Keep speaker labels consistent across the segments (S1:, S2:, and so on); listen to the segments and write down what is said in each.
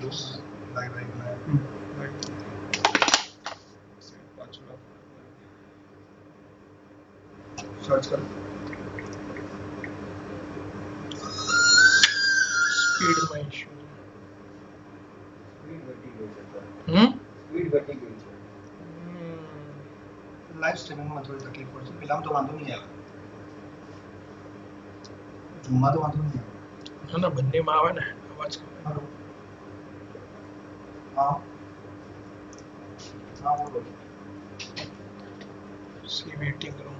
S1: Live live search कर
S2: speed में issue
S3: speed घटी गई છે
S1: लाइव स्ट्रीमिंग में थोड़ी तकलीफ पड़ पेला तो वांधो नहीं આવે જૂમમાં તો વાંધો નહીં આવે
S2: ના બંનેમાં આવે ને અવાજ
S1: हेलो हाँ हाँ बोलो
S2: सी वेटिंग रूम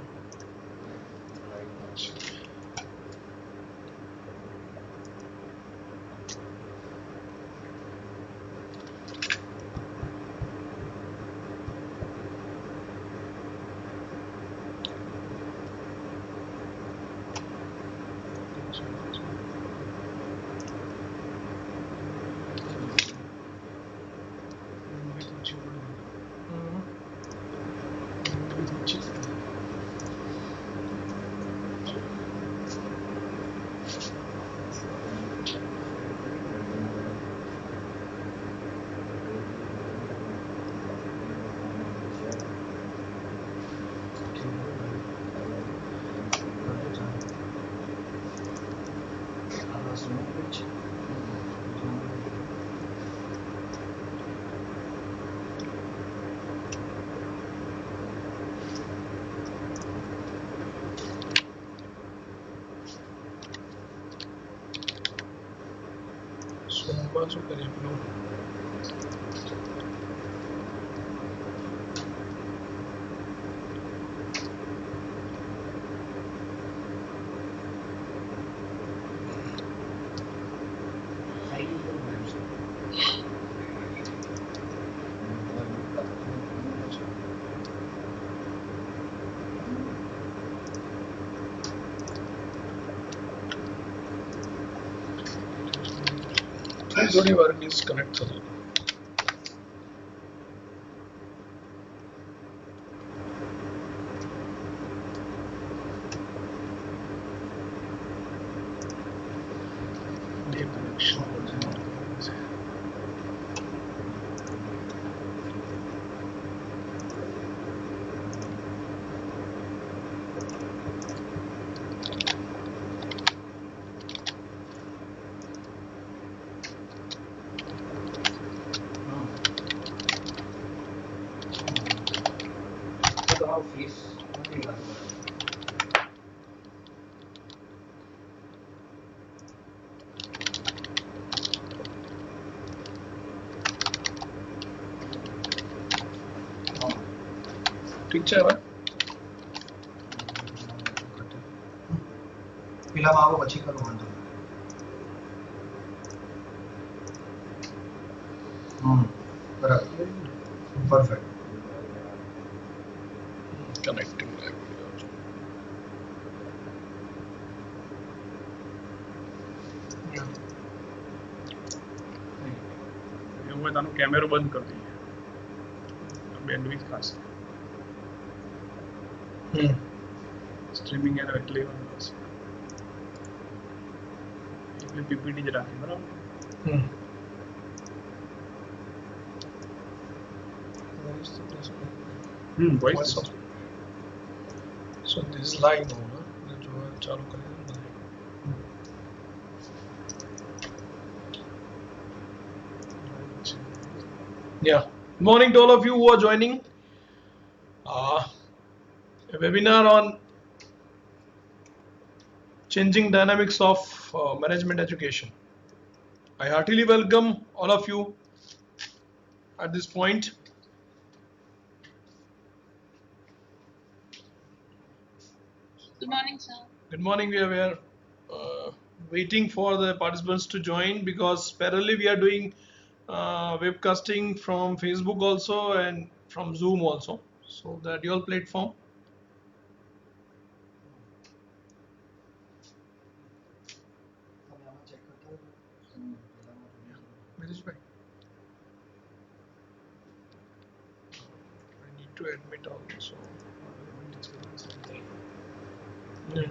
S2: સોમવાર શું કરીએ પેલું થોડી વાર ડિસ્કનેક્ટ થતું
S3: ફીસ નથી લાગતી
S2: ઠીક છે હવે
S1: પેલામાં આવો પછી કરો વાંધો બરાબર પરફેક્ટ
S2: કનેક્ટિંગ
S4: એવું હોય તાનો કેમેરો બંધ કરી દઈએ બેન્ડવિડ્થ ખાસ સ્ટ્રીમિંગ એનો એટલે એટલે પીપીટી જ રાખી બરાબર voice
S2: so this is live now na जो चालू करें yeah morning to all of you who are joining a webinar on changing dynamics of management education. I heartily welcome all of you at this point.
S5: Good morning, sir.
S2: Good morning. We are waiting for the participants to join because parallelly we are doing webcasting from Facebook also and from Zoom also. So the dual platform. I need to admit also. Yeah.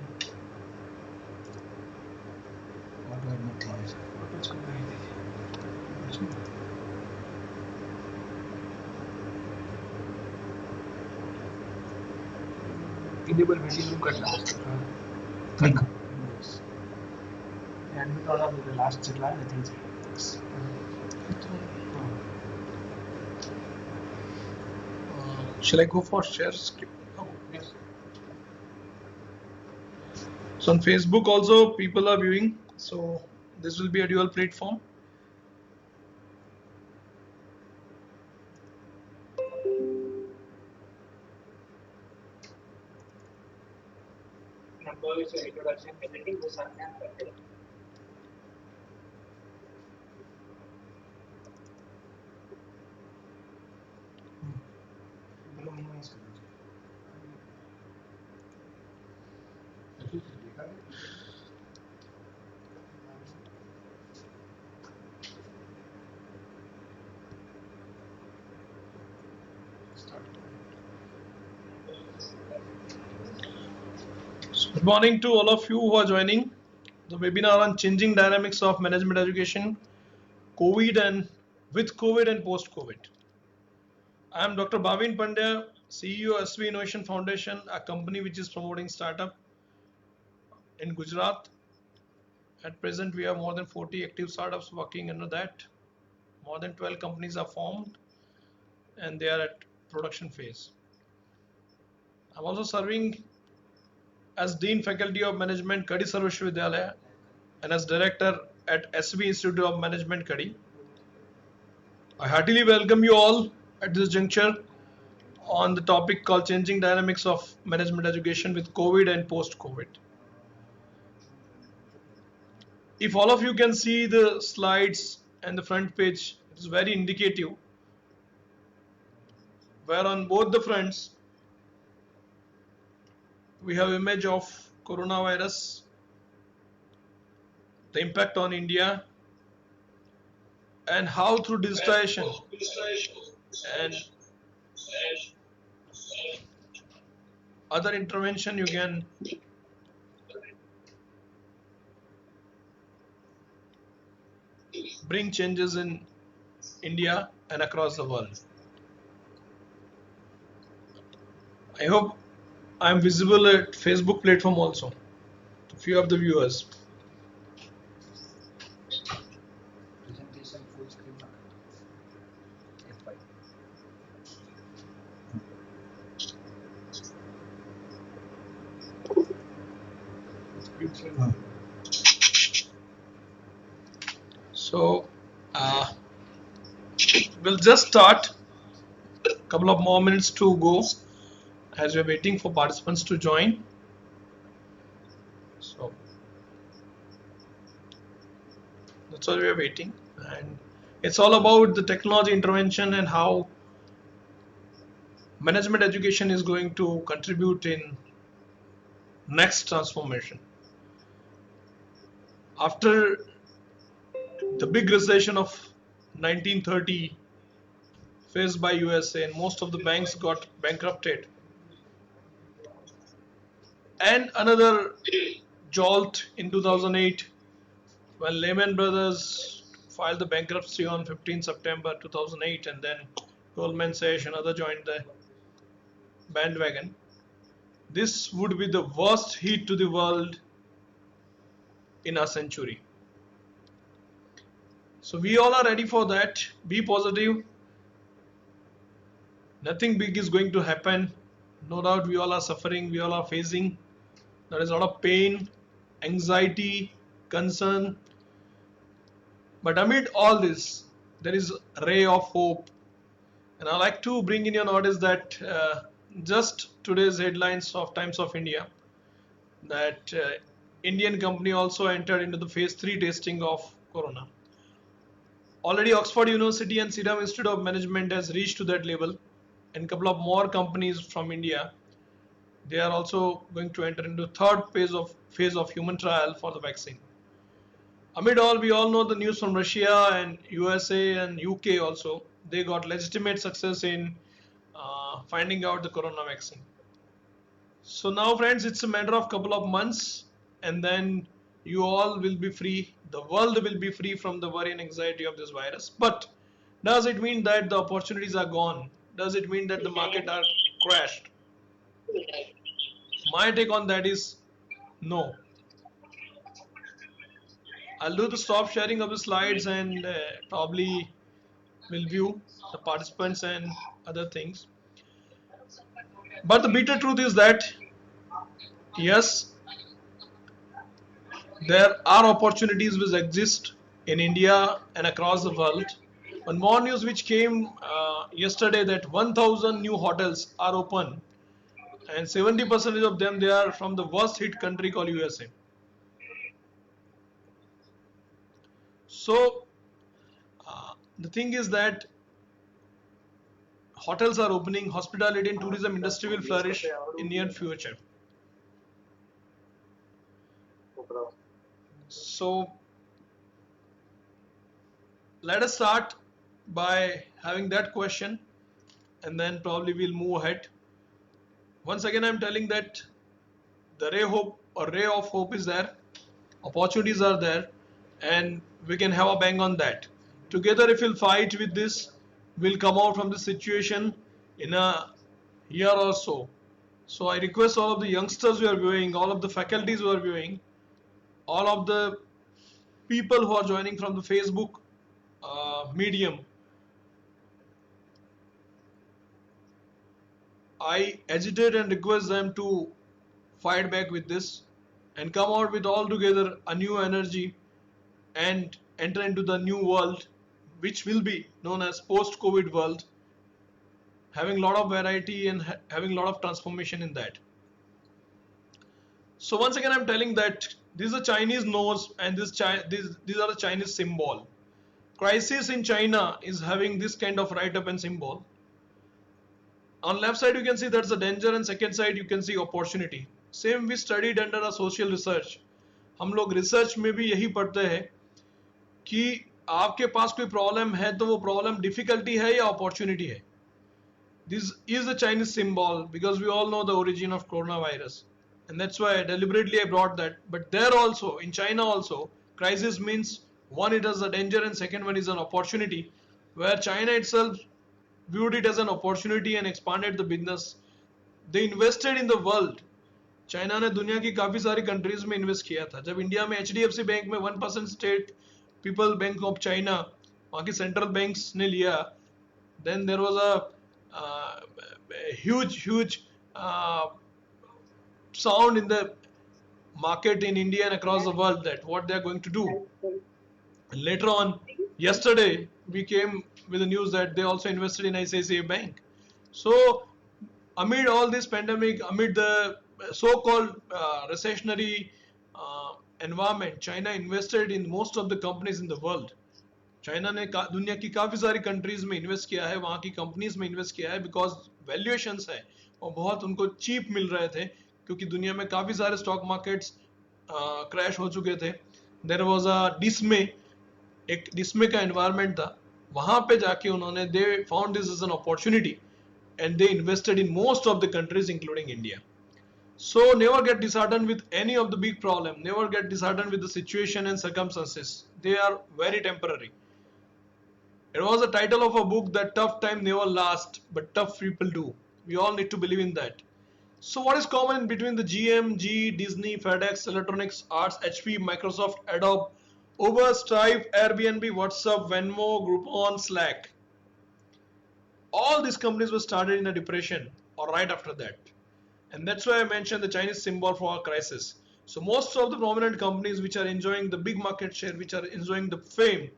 S1: What do I admit?
S3: enable waiting room करना है उसका
S1: Click.
S3: admit order with the last चला है I think
S2: Shall I go for share script? Oh,
S3: yes
S2: so on Facebook also people are viewing. So this will be a dual platform.
S3: number is introduction करने वो सामने करते हैं
S1: मतलब minimize कर दीजिए। देखा है?
S2: So good morning to all of you who are joining the webinar on changing dynamics of management education, COVID and with COVID and post COVID. I am Dr. Bhavin Pandya, CEO SV Innovation Foundation, a company which is promoting startup in Gujarat. At present, we have more than 40 active startups working under that. More than 12 companies are formed and they are at production phase. I'm also serving as Dean Faculty of Management, Kadi Sarv Vishwavidyalaya, and as Director at SV Institute of Management, Kadi. I heartily welcome you all at this juncture on the topic called Changing Dynamics of Management Education with COVID and post-COVID. If all of you can see the slides and the front page, it is very indicative, where on both the fronts we have image of coronavirus, the impact on India, and how through digitization and other intervention you can bring changes in India and across the world. I hope I am visible at Facebook platform also to few of the viewers.
S1: Presentation full screen ना करना। F5. हाँ।
S2: So we'll just start. Couple of more minutes to go as we're waiting for participants to join. So that's why we're waiting, and it's all about the technology intervention and how management education is going to contribute in next transformation. After the big recession of 1930 faced by USA and most of the banks got bankrupted, and another jolt in 2008 when Lehman Brothers filed the bankruptcy on 15 September 2008, and then Goldman Sachs and other joined the bandwagon. This would be the worst hit to the world in a century. So we all are ready for that. Be positive. Nothing big is going to happen. No doubt we all are suffering, we all are facing. There is a lot of pain, anxiety, concern. But amid all this, there is a ray of hope. And I like to bring in your notice that just today's headlines of Times of India, that Indian company also entered into the phase 3 testing of Corona. Already Oxford University and Serum Institute of Management has reached to that level, and a couple of more companies from India, they are also going to enter into third phase of human trial for the vaccine. Amid all, we all know the news from Russia and USA and UK also. They got legitimate success in finding out the corona vaccine. So now friends, it's a matter of couple of months and then you all will be free. The world will be free from the worry and anxiety of this virus. But does it mean that the opportunities are gone? Does it mean that the market are crashed? My take on that is no. I'll do the stop sharing of the slides and probably will view the participants and other things. But the bitter truth is that yes, there are opportunities which exist in India and across the world. One more news which came yesterday that 1,000 new hotels are open, and 70% of them they are from the worst hit country called USA. So the thing is that hotels are opening, hospitality and tourism industry will flourish in near future. So let us start by having that question and then probably we'll move ahead. Once again, I'm telling that the ray of hope is there, opportunities are there, and we can have a bang on that. Together, if we'll fight with this, we'll come out from this situation in a year or so. So I request all of the youngsters who are viewing, all of the faculties who are viewing, all of the people who are joining from the Facebook medium, I agitate and request them to fight back with this and come out with all together a new energy and enter into the new world which will be known as post-COVID world, having a lot of variety and having a lot of transformation in that. So once again I'm telling that this is a Chinese nose and these are the Chinese symbol. Crisis in China is having this kind of write-up and symbol. On left side you can see that's a danger and second side you can see opportunity. Same we studied under a social research. हम लोग research में भी यही पढ़ते हैं कि आपके पास कोई प्रॉब्लम है तो वो प्रॉब्लम डिफिकल्टी है या अपॉर्चुनिटी है. This is the Chinese symbol because we all know the origin of coronavirus and that's why deliberately I brought that. But there also in China also crisis means one it is a danger and second one is an opportunity, where China itself viewed it as an opportunity and expanded the business. They invested in the world. China ने दुनिया की काफी सारी countries में invest किया था. जब India में HDFC बैंक में 1% state people bank of China वहाँ की सेंट्रल बैंक्स ने लिया, then there was a huge sound in the market in India and across the world that what they are going to do. And later on, yesterday we came with the news that they also invested in ICICI Bank. So amid all this pandemic, amid the so-called recessionary environment, China invested in most of the companies in the world. China ने दुनिया की काफी सारी countries में invest किया है, वहाँ की कंपनीज में इन्वेस्ट किया है बिकॉज वैल्यूएशंस है और बहुत उनको चीप मिल रहे थे क्योंकि दुनिया में काफी सारे स्टॉक मार्केट्स क्रैश हो चुके थे. देयर वाज अ डिस्मे, एक डिस्मे का एनवायरनमेंट था. वहां पे जाके उन्होंने they found this as an opportunity and they invested in most of the countries including India. So never get disheartened with any of the big problem, never get disheartened with the situation and circumstances. They are very temporary. It was the title of a book that tough time never lasts but tough people do. We all need to believe in that. So what is common between the GM, GE, Disney, FedEx, Electronics Arts, HP, Microsoft, Adobe, Uber, Stripe, Airbnb, WhatsApp, Venmo, Groupon, Slack? All these companies were started in a depression or right after that, and that's why I mentioned the Chinese symbol for a crisis. So most of the prominent companies which are enjoying the big market share, which are enjoying the fame,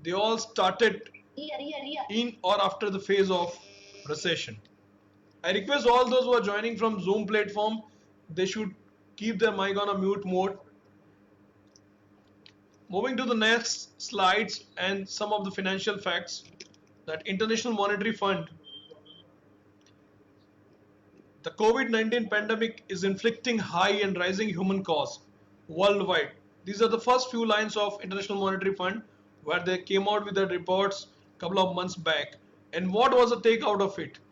S2: they all started in or after the phase of recession. I request all those who are joining from Zoom platform, they should keep their mic on a mute mode. Moving to the next slides and some of the financial facts. That International Monetary Fund, the COVID-19 pandemic is inflicting high and rising human costs worldwide. These are the first few lines of International Monetary Fund where they came out with their reports a couple of months back. And what was the take out of it?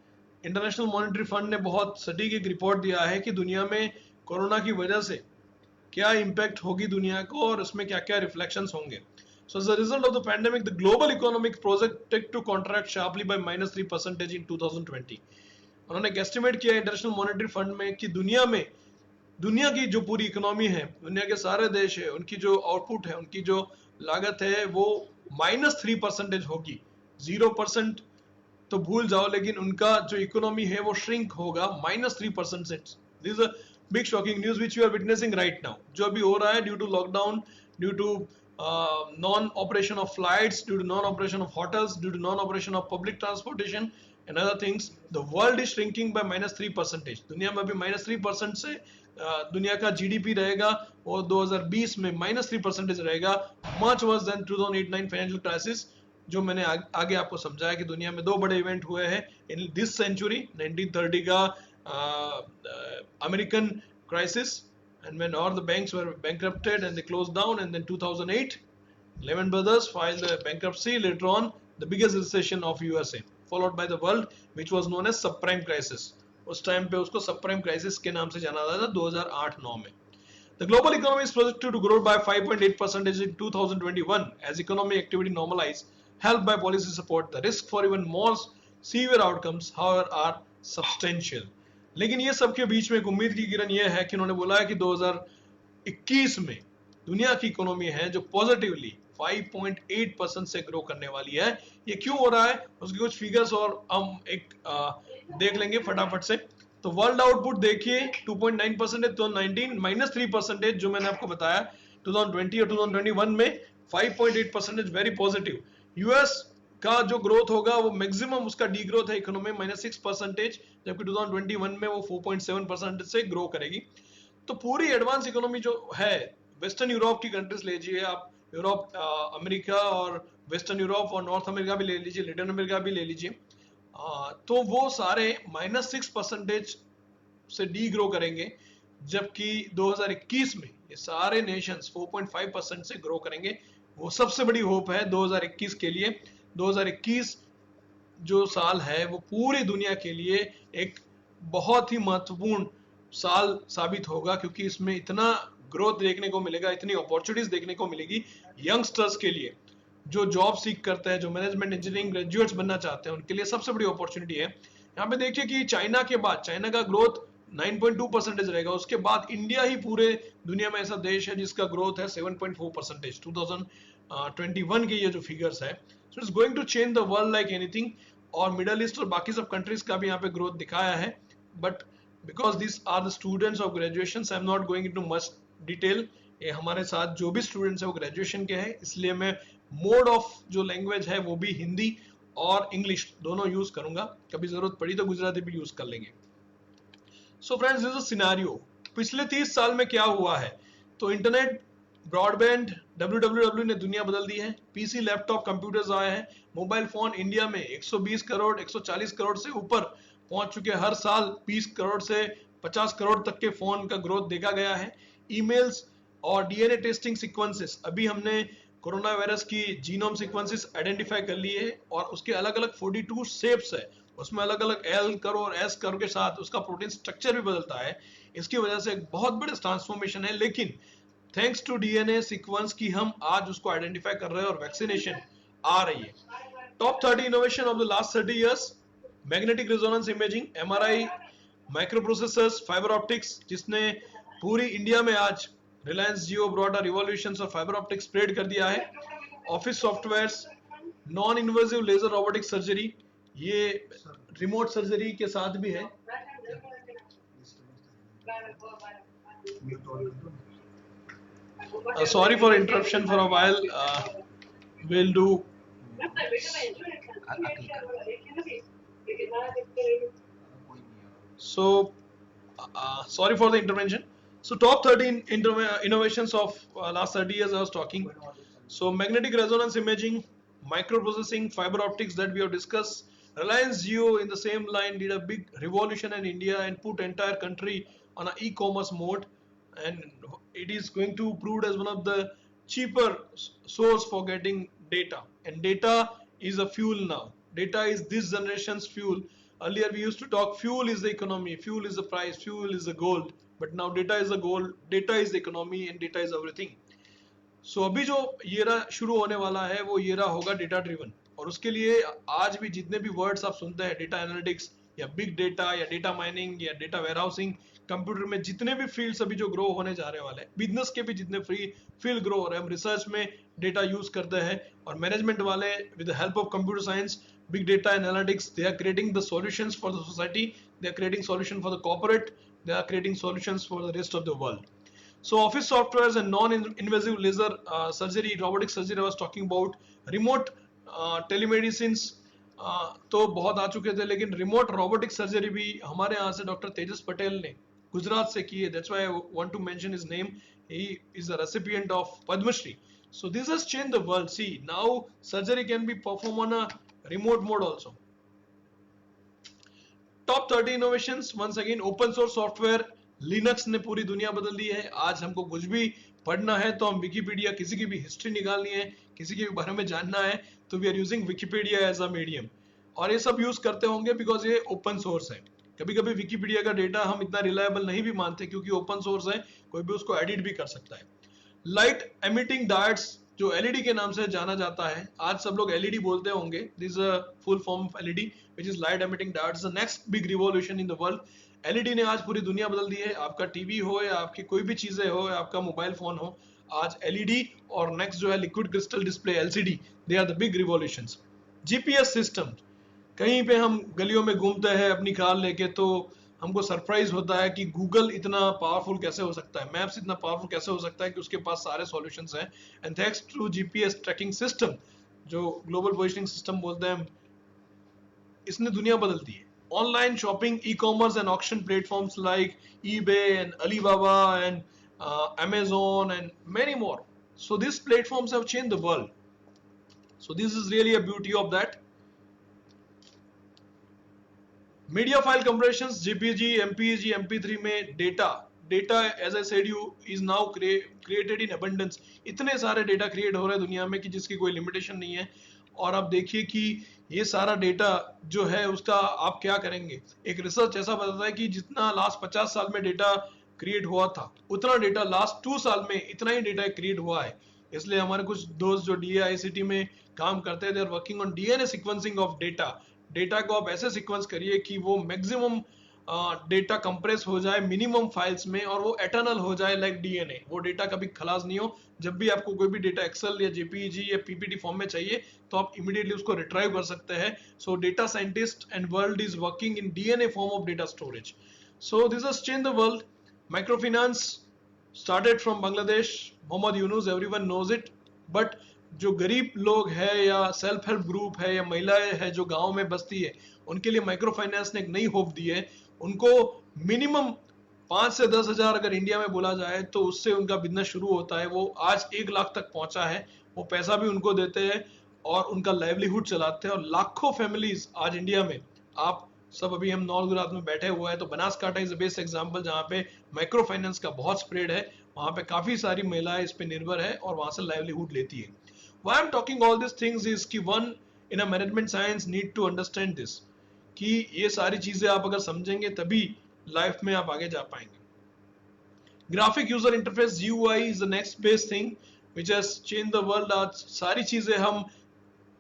S2: International Monetary Fund ने बहुत सटीक एक report दिया है कि दुनिया में corona की वजह से क्या इम्पैक्ट होगी दुनिया को और उसमें क्या क्या रिफ्लेक्शंस होंगे. So as a result of the pandemic, the global economic projected to contract sharply by -3% in 2020. उन्होंने एक एस्टिमेट किया इंटरनेशनल मॉनेटरी फंड में कि दुनिया में दुनिया की जो पूरी इकोनॉमी है, दुनिया के सारे देश है, उनकी जो आउटपुट है, उनकी जो लागत है वो -3% होगी। 0% तो भूल जाओ, लेकिन उनका जो इकोनॉमी है वो श्रिंक होगा -3% से। This is a big shocking news which you are witnessing right now. जो अभी हो रहा है due to lockdown, due to non operation of flights, due to non operation of hotels, due to non operation of public transportation and other things, the world is shrinking by -3%। दुनिया में अभी -3% से दुनिया का जीडीपी रहेगा और 2020 में -3% रहेगा। Much worse than 2008-9 financial crisis, जो मैंने आगे आपको समझाया कि दुनिया में 2 बड़े इवेंट हुए हैं इन दिस सेंचुरी। 1930 का American crisis, and when all the banks were bankrupted and they closed down, and then 2008 Lehman Brothers filed a bankruptcy, later on the biggest recession of USA, followed by the world which was known as subprime crisis। उस time पे उसको subprime crisis के नाम से जाना जाता था 2008-9 में। The global economy is projected to grow by 5.8% in 2021 as economic activity normalize, helped by policy support. The risk for even more severe outcomes, however, are substantial। लेकिन ये सब के बीच में एक उम्मीद की किरण ये है कि उन्होंने बोला है कि 2021 में दुनिया की इकोनॉमी है जो पॉजिटिवली 5.8% से ग्रो करने वाली है। ये क्यों हो रहा है, उसके कुछ फिगर्स और हम एक देख लेंगे फटाफट से। तो वर्ल्ड आउटपुट देखिए 2.9% है 2019, -3% जो मैंने आपको बताया 2020 और 2021 में 5.8% वेरी पॉजिटिव। यूएस का जो ग्रोथ होगा वो मैक्सिमम उसका डी ग्रोथ है इकोनॉमी -6%, जबकि 2021 में वो 4.7% से ग्रो करेगी। तो पूरी एडवांस इकोनॉमी जो है, वेस्टर्न यूरोप की कंट्रीज ले लीजिए आप, यूरोप, अमेरिका और वेस्टर्न यूरोप और नॉर्थ अमेरिका भी ले लीजिए, लैटिन अमेरिका भी ले लीजिए, तो वो सारे -6% से डी ग्रो करेंगे, जबकि 2021 में ये सारे नेशंस 4.5% से ग्रो करेंगे। वो सबसे बड़ी होप है 2021 के लिए। 2021 जो साल है वो पूरी दुनिया के लिए एक बहुत ही महत्वपूर्ण साल साबित होगा, क्योंकि इसमें इतना ग्रोथ देखने को मिलेगा, इतनी अपॉर्चुनिटीज देखने को मिलेगी यंगस्टर्स के लिए जो जॉब सीख करते हैं, जो मैनेजमेंट इंजीनियरिंग ग्रेजुएट्स बनना चाहते हैं, उनके लिए सबसे बड़ी अपॉर्चुनिटी है। यहाँ पे देखिए कि चाइना के बाद, चाइना का ग्रोथ 9.2% रहेगा, उसके बाद इंडिया ही पूरे दुनिया में ऐसा देश है जिसका ग्रोथ है 7.4%। 2021 के ये जो फिगर्स है, so it's going to change the world like anything. और मिडल ईस्ट और बाकी सब कंट्रीज का भी यहाँ पे ग्रोथ दिखाया है, but because this are the students of graduation, I am not going into much detail. ये हमारे साथ जो भी स्टूडेंट्स है वो ग्रेजुएशन के हैं, इसलिए मैं मोड ऑफ जो लैंग्वेज है वो भी हिंदी और इंग्लिश दोनों यूज करूंगा, कभी जरूरत पड़ी तो गुजराती भी यूज कर लेंगे। So friends, this is a scenario. पिछले 30 साल में क्या हुआ है, तो इंटरनेट, ब्रॉडबैंड, WWW ने दुनिया बदल दी है। पीसी, लैपटॉप, कंप्यूटर्स आए हैं। मोबाइल फोन इंडिया में 120 करोड़ 140 करोड़ से ऊपर पहुंच चुके हैं। हर साल 20 करोड़ से 50 करोड़ तक के फोन का ग्रोथ देखा गया है। ईमेल्स और डीएनए टेस्टिंग सीक्वेंसेस, अभी हमने कोरोना वायरस की जीनोम सीक्वेंसेस आइडेंटिफाई कर लिए है और उसके अलग अलग 42 शेप्स है, उसमें अलग अलग एल कर्व और एस कर्व के साथ उसका प्रोटीन स्ट्रक्चर भी बदलता है। इसकी वजह से एक बहुत बड़े ट्रांसफॉर्मेशन है, लेकिन थैंक्स टू डीएनए सीक्वेंस की हम आज उसको आइडेंटिफाई कर रहे हैं और वैक्सीनेशन आ रही है। Top 30 innovation of the last 30 years, magnetic resonance imaging, MRI, microprocessors, fibre optics, जिसने पूरी इंडिया में आज रिलायंस जियो ब्रॉड रिवॉल्यूशंस और फाइबर ऑप्टिक्स स्प्रेड कर दिया है। Office softwares, non invasive laser robotic surgery, ये रिमोट सर्जरी के साथ भी है। Sorry for interruption for a while. We'll do. So, sorry for the intervention. So, top 13 innovations of last 30 years I was talking. So, magnetic resonance imaging, microprocessing, fiber optics that we have discussed. Reliance Jio in the same line did a big revolution in India and put entire country on an e-commerce mode, and it is going to prove as one of the cheaper source for getting data, and data is a fuel now. Data is this generation's fuel. Earlier we used to talk fuel is the economy, fuel is the price, fuel is the gold, but now data is the gold, data is the economy and data is everything. So अभी जो येरा शुरू होने वाला है वो येरा होगा डेटा ड्रिवन, और उसके लिए आज भी जितने भी वर्ड्स आप सुनते हैं, डेटा एनालिटिक्स या बिग डेटा या डेटा माइनिंग या डेटा वेयरहाउसिंग, कंप्यूटर में जितने भी फील्ड्स अभी जो ग्रो होने जा रहे वाले हैं, बिजनेस के भी जितने फील्ड ग्रो हो रहे हैं, हम रिसर्च में डेटा यूज करते हैं, और मैनेजमेंट वाले with the help of computer science, big data analytics, they are creating the solutions for the society, they are creating solution for the corporate, they are creating solutions for the rest of the world. So office softwares and non-invasive laser surgery, robotic surgery I was talking about, remote telemedicines तो बहुत आ चुके थे, लेकिन remote robotic surgery भी हमारे यहाँ से doctor तेजस पटेल ने गुजरात से की है. That's why I want to mention his name. He is the recipient of Padmashri. So this has changed the world. See, now surgery can be performed on a remote mode also. Top 30 innovations, once again open source software. Linux ने पूरी दुनिया बदल दी है. आज हमको कुछ भी पढ़ना है तो हम विकिपीडिया, किसी की भी हिस्ट्री निकालनी है, किसी के भी बारे में जानना है, तो we are using Wikipedia as a medium. और ये सब यूज करते होंगे बिकॉज ये ओपन सोर्स है. कभी कभी विकिपीडिया का डेटा हम इतना रिलायबल नहीं भी मानते क्योंकि ओपन सोर्स है, कोई भी उसको एडिट भी कर सकता है. लाइट एमिटिंग डायोड्स, जो एलईडी के नाम से जाना जाता है, आज सब लोग एलईडी बोलते होंगे. This is a full form of LED which is light emitting diodes. The next big revolution in the world. LED ने आज पूरी दुनिया बदल दी है. आपका टीवी हो या आपकी कोई भी चीजें हो या आपका मोबाइल फोन हो, आज एलईडी और नेक्स्ट जो है liquid crystal display LCD, they are the big revolutions. GPS system, कहीं पे हम गलियों में घूमते हैं अपनी कार लेके तो हमको सरप्राइज होता है कि गूगल इतना पावरफुल कैसे हो सकता है, मैप्स इतना पावरफुल कैसे हो सकता है कि उसके पास सारे सॉल्यूशंस हैं. And thanks to GPS tracking system, जो ग्लोबल पोजिशनिंग सिस्टम बोलते हैं, इसने दुनिया बदल दी है. Online shopping, e commerce and auction platforms like eBay and Alibaba and Amazon and many more. So these platforms have changed the world. So this is really a beauty of that. Media file compressions, JPG, MPEG, MP3 में data as I said you is now created in abundance. इतने सारे data create हो रहे हैं दुनिया में कि जिसकी कोई लिमिटेशन नहीं है. और आप देखिए कि ये सारा डेटा जो है उसका आप क्या करेंगे. एक रिसर्च ऐसा बताता है कि जितना लास्ट 50 साल में डेटा क्रिएट हुआ था, उतना डेटा लास्ट 2 साल में इतना ही डेटा क्रिएट हुआ है. इसलिए हमारे कुछ दोस्त जो DAICT में काम करते हैं, they are working on DNA sequencing of data. Data को आप ऐसे सीक्वेंस करिए कि वो मैक्सिमम डेटा कंप्रेस हो जाए मिनिमम फाइल्स में और वो एटर्नल हो जाए लाइक DNA. वो डेटा कभी खलास नहीं हो. जब भी आपको कोई भी डेटा एक्सेल या JPEG या PPT फॉर्म में चाहिए तो आप इमीडिएटली उसको रिट्राइव कर सकते हैं. सो data scientist and world is working in DNA form of data storage. So this has changed the world. Microfinance started from Bangladesh. Mohammad Yunus, everyone knows it. But जो गरीब लोग है या सेल्फ हेल्प ग्रुप है या महिलाएं है जो गांव में बसती है, उनके लिए माइक्रो फाइनेंस ने एक नई होप दी है. उनको मिनिमम 5 से 10 हजार अगर इंडिया में बोला जाए तो उससे उनका बिजनेस शुरू होता है. वो आज 1 लाख तक पहुंचा है. वो पैसा भी उनको देते हैं और उनका लाइवलीहुड चलाते हैं. और लाखों फैमिलीज आज इंडिया में, आप सब अभी हम नॉर्थ गुजरात में बैठे हुए हैं तो Banaskantha is the best example जहां पे माइक्रो फाइनेंस का बहुत स्प्रेड है. वहां पे काफी सारी महिलाएं इस पे निर्भर है और वहां से लाइवलीहुड लेती है. Why I am talking all this things is कि one in a management science need to understand this, कि ये सारी चीजें आप अगर समझेंगे तभी लाइफ में आप आगे जा पाएंगे. Graphic user interface GUI is the next best thing which has changed the world. आज सारी चीजें हम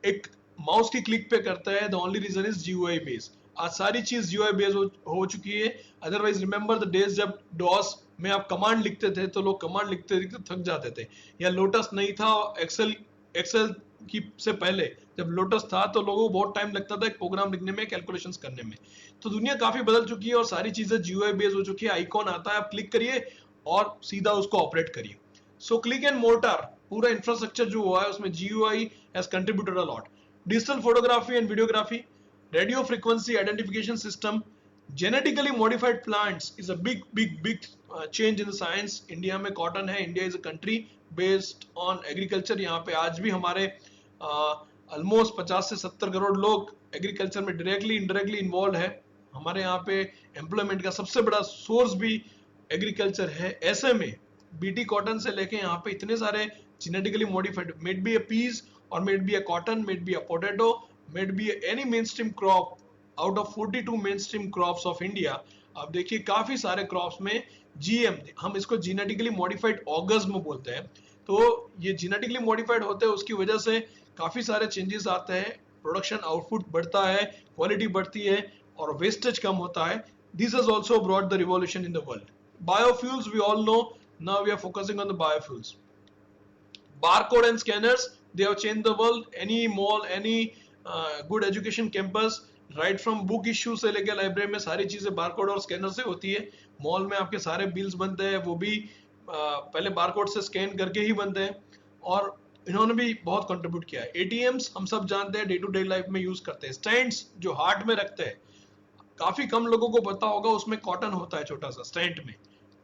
S2: एक माउस की क्लिक पे करते हैं. The only reason is GUI based. आज सारी चीज GUI बेस्ड हो चुकी है. अदरवाइज रिमेंबर द डेज जब DOS में आप कमांड लिखते थे तो लोग कमांड लिखते लिखते थक जाते थे, या लोटस नहीं था. एक्सेल की से पहले जब लोटस था तो लोगों को बहुत टाइम लगता था एक प्रोग्राम लिखने में, कैलकुलेशंस करने में. तो दुनिया काफी बदल चुकी है और सारी चीजें GUI बेस्ड हो चुकी है. आइकॉन आता है, आप क्लिक करिए और सीधा उसको ऑपरेट करिए. सो क्लिक एंड मोर्टार पूरा इंफ्रास्ट्रक्चर जो हुआ है उसमें GUI has contributed a lot. Digital photography and videography, radio frequency identification system, genetically modified plants is a big change in the science. India में कॉटन है. India is a country based on agriculture. यहाँ पे आज भी हमारे almost 50 से 70 करोड़ लोग agriculture में डायरेक्टली इनडायरेक्टली इन्वॉल्व है. हमारे यहाँ पे एम्प्लॉयमेंट का सबसे बड़ा सोर्स भी एग्रीकल्चर है. ऐसे में BT कॉटन से लेके यहाँ पे इतने सारे genetically modified, maybe a peas और maybe a cotton, maybe a potato, may be any mainstream crop out of 42 mainstream crops of India. आप देखिए काफी सारे क्रॉप्स में GM, हम इसको जेनेटिकली मॉडिफाइड ऑर्गेनिज्म बोलते हैं. तो ये जेनेटिकली मॉडिफाइड होते हैं, उसकी वजह से काफी सारे चेंजेस आते हैं. प्रोडक्शन आउटपुट बढ़ता है, क्वालिटी बढ़ती है और वेस्टेज कम होता है. this has also brought the revolution in the world. Biofuels, we all know, now we are focusing on the biofuels. Barcode and scanners, they have changed the world. Any mall, any good education campus, right from book issue से लेके library में सारी चीजें barcode और scanner से होती है. Mall में आपके सारे बिल्स बनते हैं, वो भी पहले बारकोड से स्कैन करके ही बनते हैं, और इन्होंने भी बहुत कंट्रीब्यूट किया है. एटीएम्स हम सब जानते हैं, डे टू डे लाइफ में यूज करते हैं. स्टैंड्स जो हार्ट में रखते हैं, काफी कम लोगों को पता होगा, उसमें कॉटन होता है छोटा सा स्टैंड में.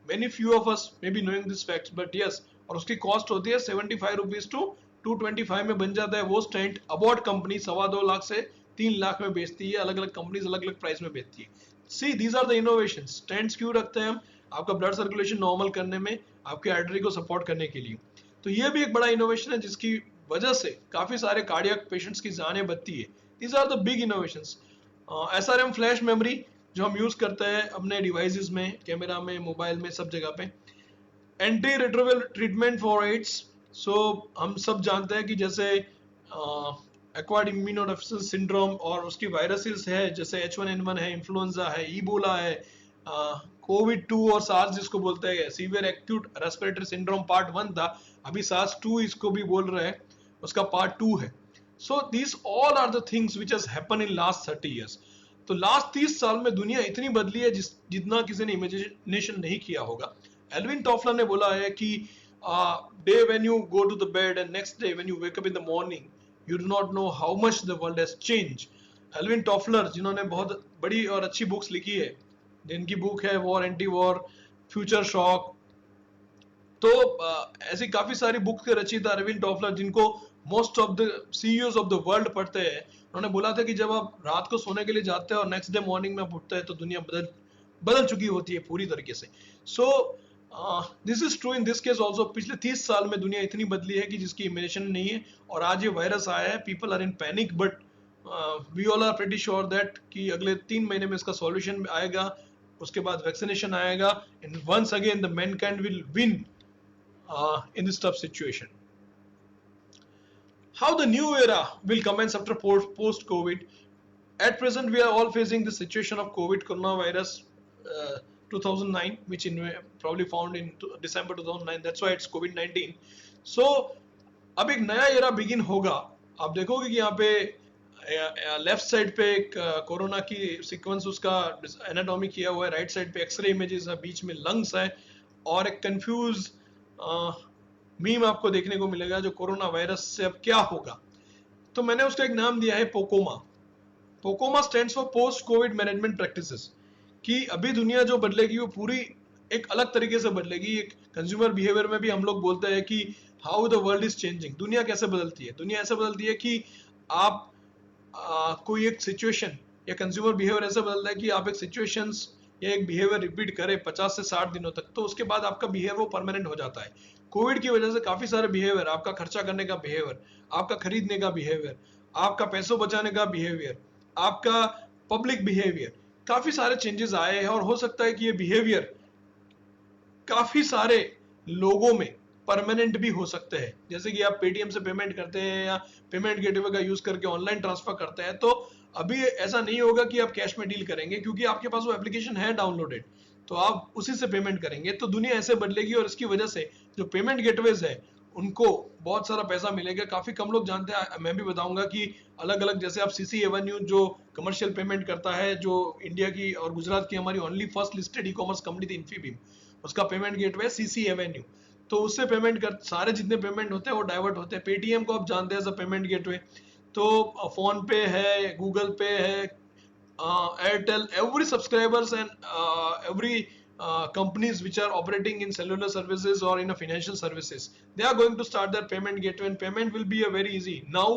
S2: Many few of us may be knowing this facts, but yes, और उसकी कॉस्ट होती है 75 रुपीज टू 225 में बन जाता है वो स्टैंड. अबॉट कंपनी 2.25 लाख से 3 लाख में बेचती है. अलग अलग कंपनीज अलग अलग प्राइस में बेचती है. See, these are the innovation. Stands क्यों रखते हैं हम? आपका ब्लड सर्कुलेशन नॉर्मल करने में, आपके आर्टरी को सपोर्ट करने के लिए. तो ये भी एक बड़ा इनोवेशन है जिसकी वजह से काफी सारे कार्डियक पेशेंट्स की जानें बचती है. These are the big innovations. SRM flash memory जो हम यूज करते हैं अपने डिवाइसेस में, कैमरा में, मोबाइल में, सब जगह पे. Anti retroviral treatment for AIDS. So हम सब जानते हैं कि जैसे एक्वायर्ड इम्यूनोडेफिशिएंसी सिंड्रोम और उसकी वायरसेस है, जैसे H1N1 है, इन्फ्लुएंजा है, इबोला है, कोविड-2 और सार्स जिसको बोलते हैं, severe acute respiratory syndrome part 1 था, अभी SARS-2 इसको भी बोल रहे हैं, उसका पार्ट 2 है. So this all are the things which has happened in last 30 years. तो लास्ट 30 साल में दुनिया इतनी बदली है जितना किसी ने इमेजिनेशन नहीं किया होगा. एल्विन टॉफलर ने बोला है कि day when you go to the bed and next day when you wake up in the morning, you do not know how much the world has change. Alvin Toffler जिन्होंने बहुत बड़ी और अच्छी books लिखी है, जिनकी बुक है war, anti war, future shock. तो ऐसी काफी सारी बुक के रचयिता अरविंद टॉफलर, जिनको most of the CEOs of the world पढ़ते हैं, उन्होंने बोला था कि जब आप रात को सोने के लिए जाते हैं और नेक्स्ट डे मॉर्निंग में आप उठते हैं तो दुनिया बदल चुकी होती है पूरी तरीके से. So this is true in this case also. पिछले 30 साल में दुनिया इतनी बदली है कि जिसकी इमेजिनेशन नहीं है. और आज ये वायरस आया है, people are in panic, but we all are pretty sure that कि अगले 3 महीने में इसका सॉल्यूशन आएगा, उसके बाद वैक्सीनेशन आएगा, and once again the mankind will win in this tough situation. How the new era will commence after post-COVID. At present, we are all facing the situation of COVID coronavirus 2009, which probably found in December 2009. That's why it's COVID-19. So, अब एक नया era begin होगा. आप देखोगे कि यहाँ पे left side पे एक कोरोना की सीक्वेंस, उसका एनाटॉमी किया हुआ है, राइट साइड पे एक्सरे इमेजेस है, बीच में लंग्स है, और एक कंफ्यूज मीम आपको देखने को मिलेगा जो कोरोना वायरस से अब क्या होगा. तो मैंने उसका एक नाम दिया है Pocoma. Pocoma stands for post Covid management practices. कि अभी दुनिया जो बदलेगी वो पूरी एक अलग तरीके से बदलेगी. एक कंज्यूमर बिहेवियर में भी हम लोग बोलते हैं कि how the world is changing. दुनिया कैसे बदलती है? दुनिया ऐसे बदलती है कि आप कोई एक सिचुएशन या कंज्यूमर बिहेवियर ऐसे बदलता है कि आप एक सिचुएशंस या एक बिहेवियर रिपीट करें 50 से 60 दिनों तक, तो उसके बाद आपका बिहेवियर वो परमानेंट हो जाता है. कोविड की वजह से काफी सारे बिहेवियर, आपका खर्चा करने का बिहेवियर, आपका खरीदने का बिहेवियर, आपका पैसों बचाने का बिहेवियर, आपका पब्लिक बिहेवियर, काफी सारे चेंजेस आए हैं. और हो सकता है कि ये बिहेवियर काफी सारे लोगों में परमानेंट भी हो सकते हैं. जैसे कि आप पेटीएम से पेमेंट करते हैं या पेमेंट गेटवे का यूज करके ऑनलाइन ट्रांसफर करते हैं, तो अभी ऐसा नहीं होगा कि आप कैश में डील करेंगे, क्योंकि आपके पास वो एप्लीकेशन है डाउनलोडेड, तो आप उसी से पेमेंट करेंगे. तो दुनिया ऐसे बदलेगी और इसकी वजह से जो पेमेंट गेटवेज है उनको बहुत सारा पैसा मिलेगा. काफी कम लोग जानते हैं, मैं भी बताऊंगा कि अलग अलग, जैसे आप सीसी एवेन्यू जो कमर्शियल पेमेंट करता है, जो इंडिया की और गुजरात की हमारी ओनली फर्स्ट लिस्टेड ई कॉमर्स कंपनी थी इन्फीबीम, उसका पेमेंट गेटवे है सीसी एवेन्यू. तो उससे पेमेंट कर सारे जितने पेमेंट होते हैं वो डाइवर्ट होते हैं. पेटीएम को आप जानते हैं पेमेंट गेटवे, तो फोन पे है, गूगल पे है, Airtel, every subscribers and every companies which are operating in cellular services or in a financial services, they are going to start their payment gateway, and payment will be a very easy. Now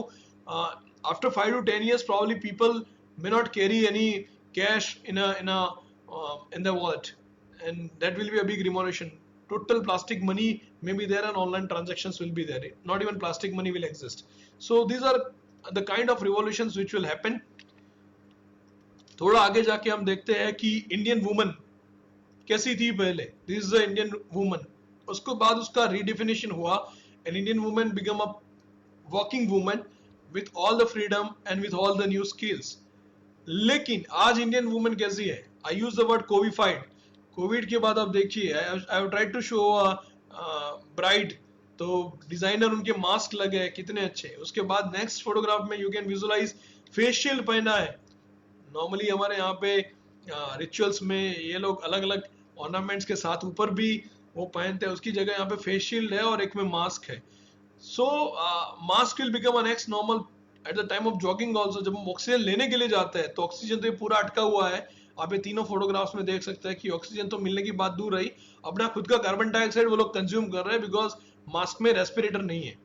S2: after 5 to 10 years probably people may not carry any cash in the wallet, and that will be a big revolution. Total plastic money may be there and online transactions will be there. Not even plastic money will exist. So these are the kind of revolutions which will happen. थोड़ा आगे जाके हम देखते हैं कि Indian woman कैसी थी पहले. This is the Indian woman. उसके बाद उसका रीडिफिनेशन हुआ, and Indian woman become a working woman with all the freedom and with all the new skills. लेकिन आज इंडियन वुमेन कैसी है? I use the word covified. Covid के बाद आप देखिए, I have tried to show bride, तो designer उनके मास्क लगे हैं कितने अच्छे। उसके बाद नेक्स्ट फोटोग्राफ में you can visualise face shield पहना है। नॉर्मली हमारे यहाँ पे रिचुअल्स में ये लोग अलग अलग ऑर्नामेंट्स के साथ ऊपर भी वो पहनते हैं, उसकी जगह यहाँ पे फेस शील्ड है और एक में मास्क है। So mask will become a next normal at the time of jogging also. जब हम ऑक्सीजन लेने के लिए जाते हैं तो ऑक्सीजन तो ये पूरा अटका हुआ है। आप ये तीनों फोटोग्राफ्स में देख सकते हैं कि ऑक्सीजन तो मिलने की बात दूर रही, अपना खुद का कार्बन डाइऑक्साइड वो लोग कंज्यूम कर रहे हैं बिकॉज मास्क में रेस्पिरेटर नहीं है।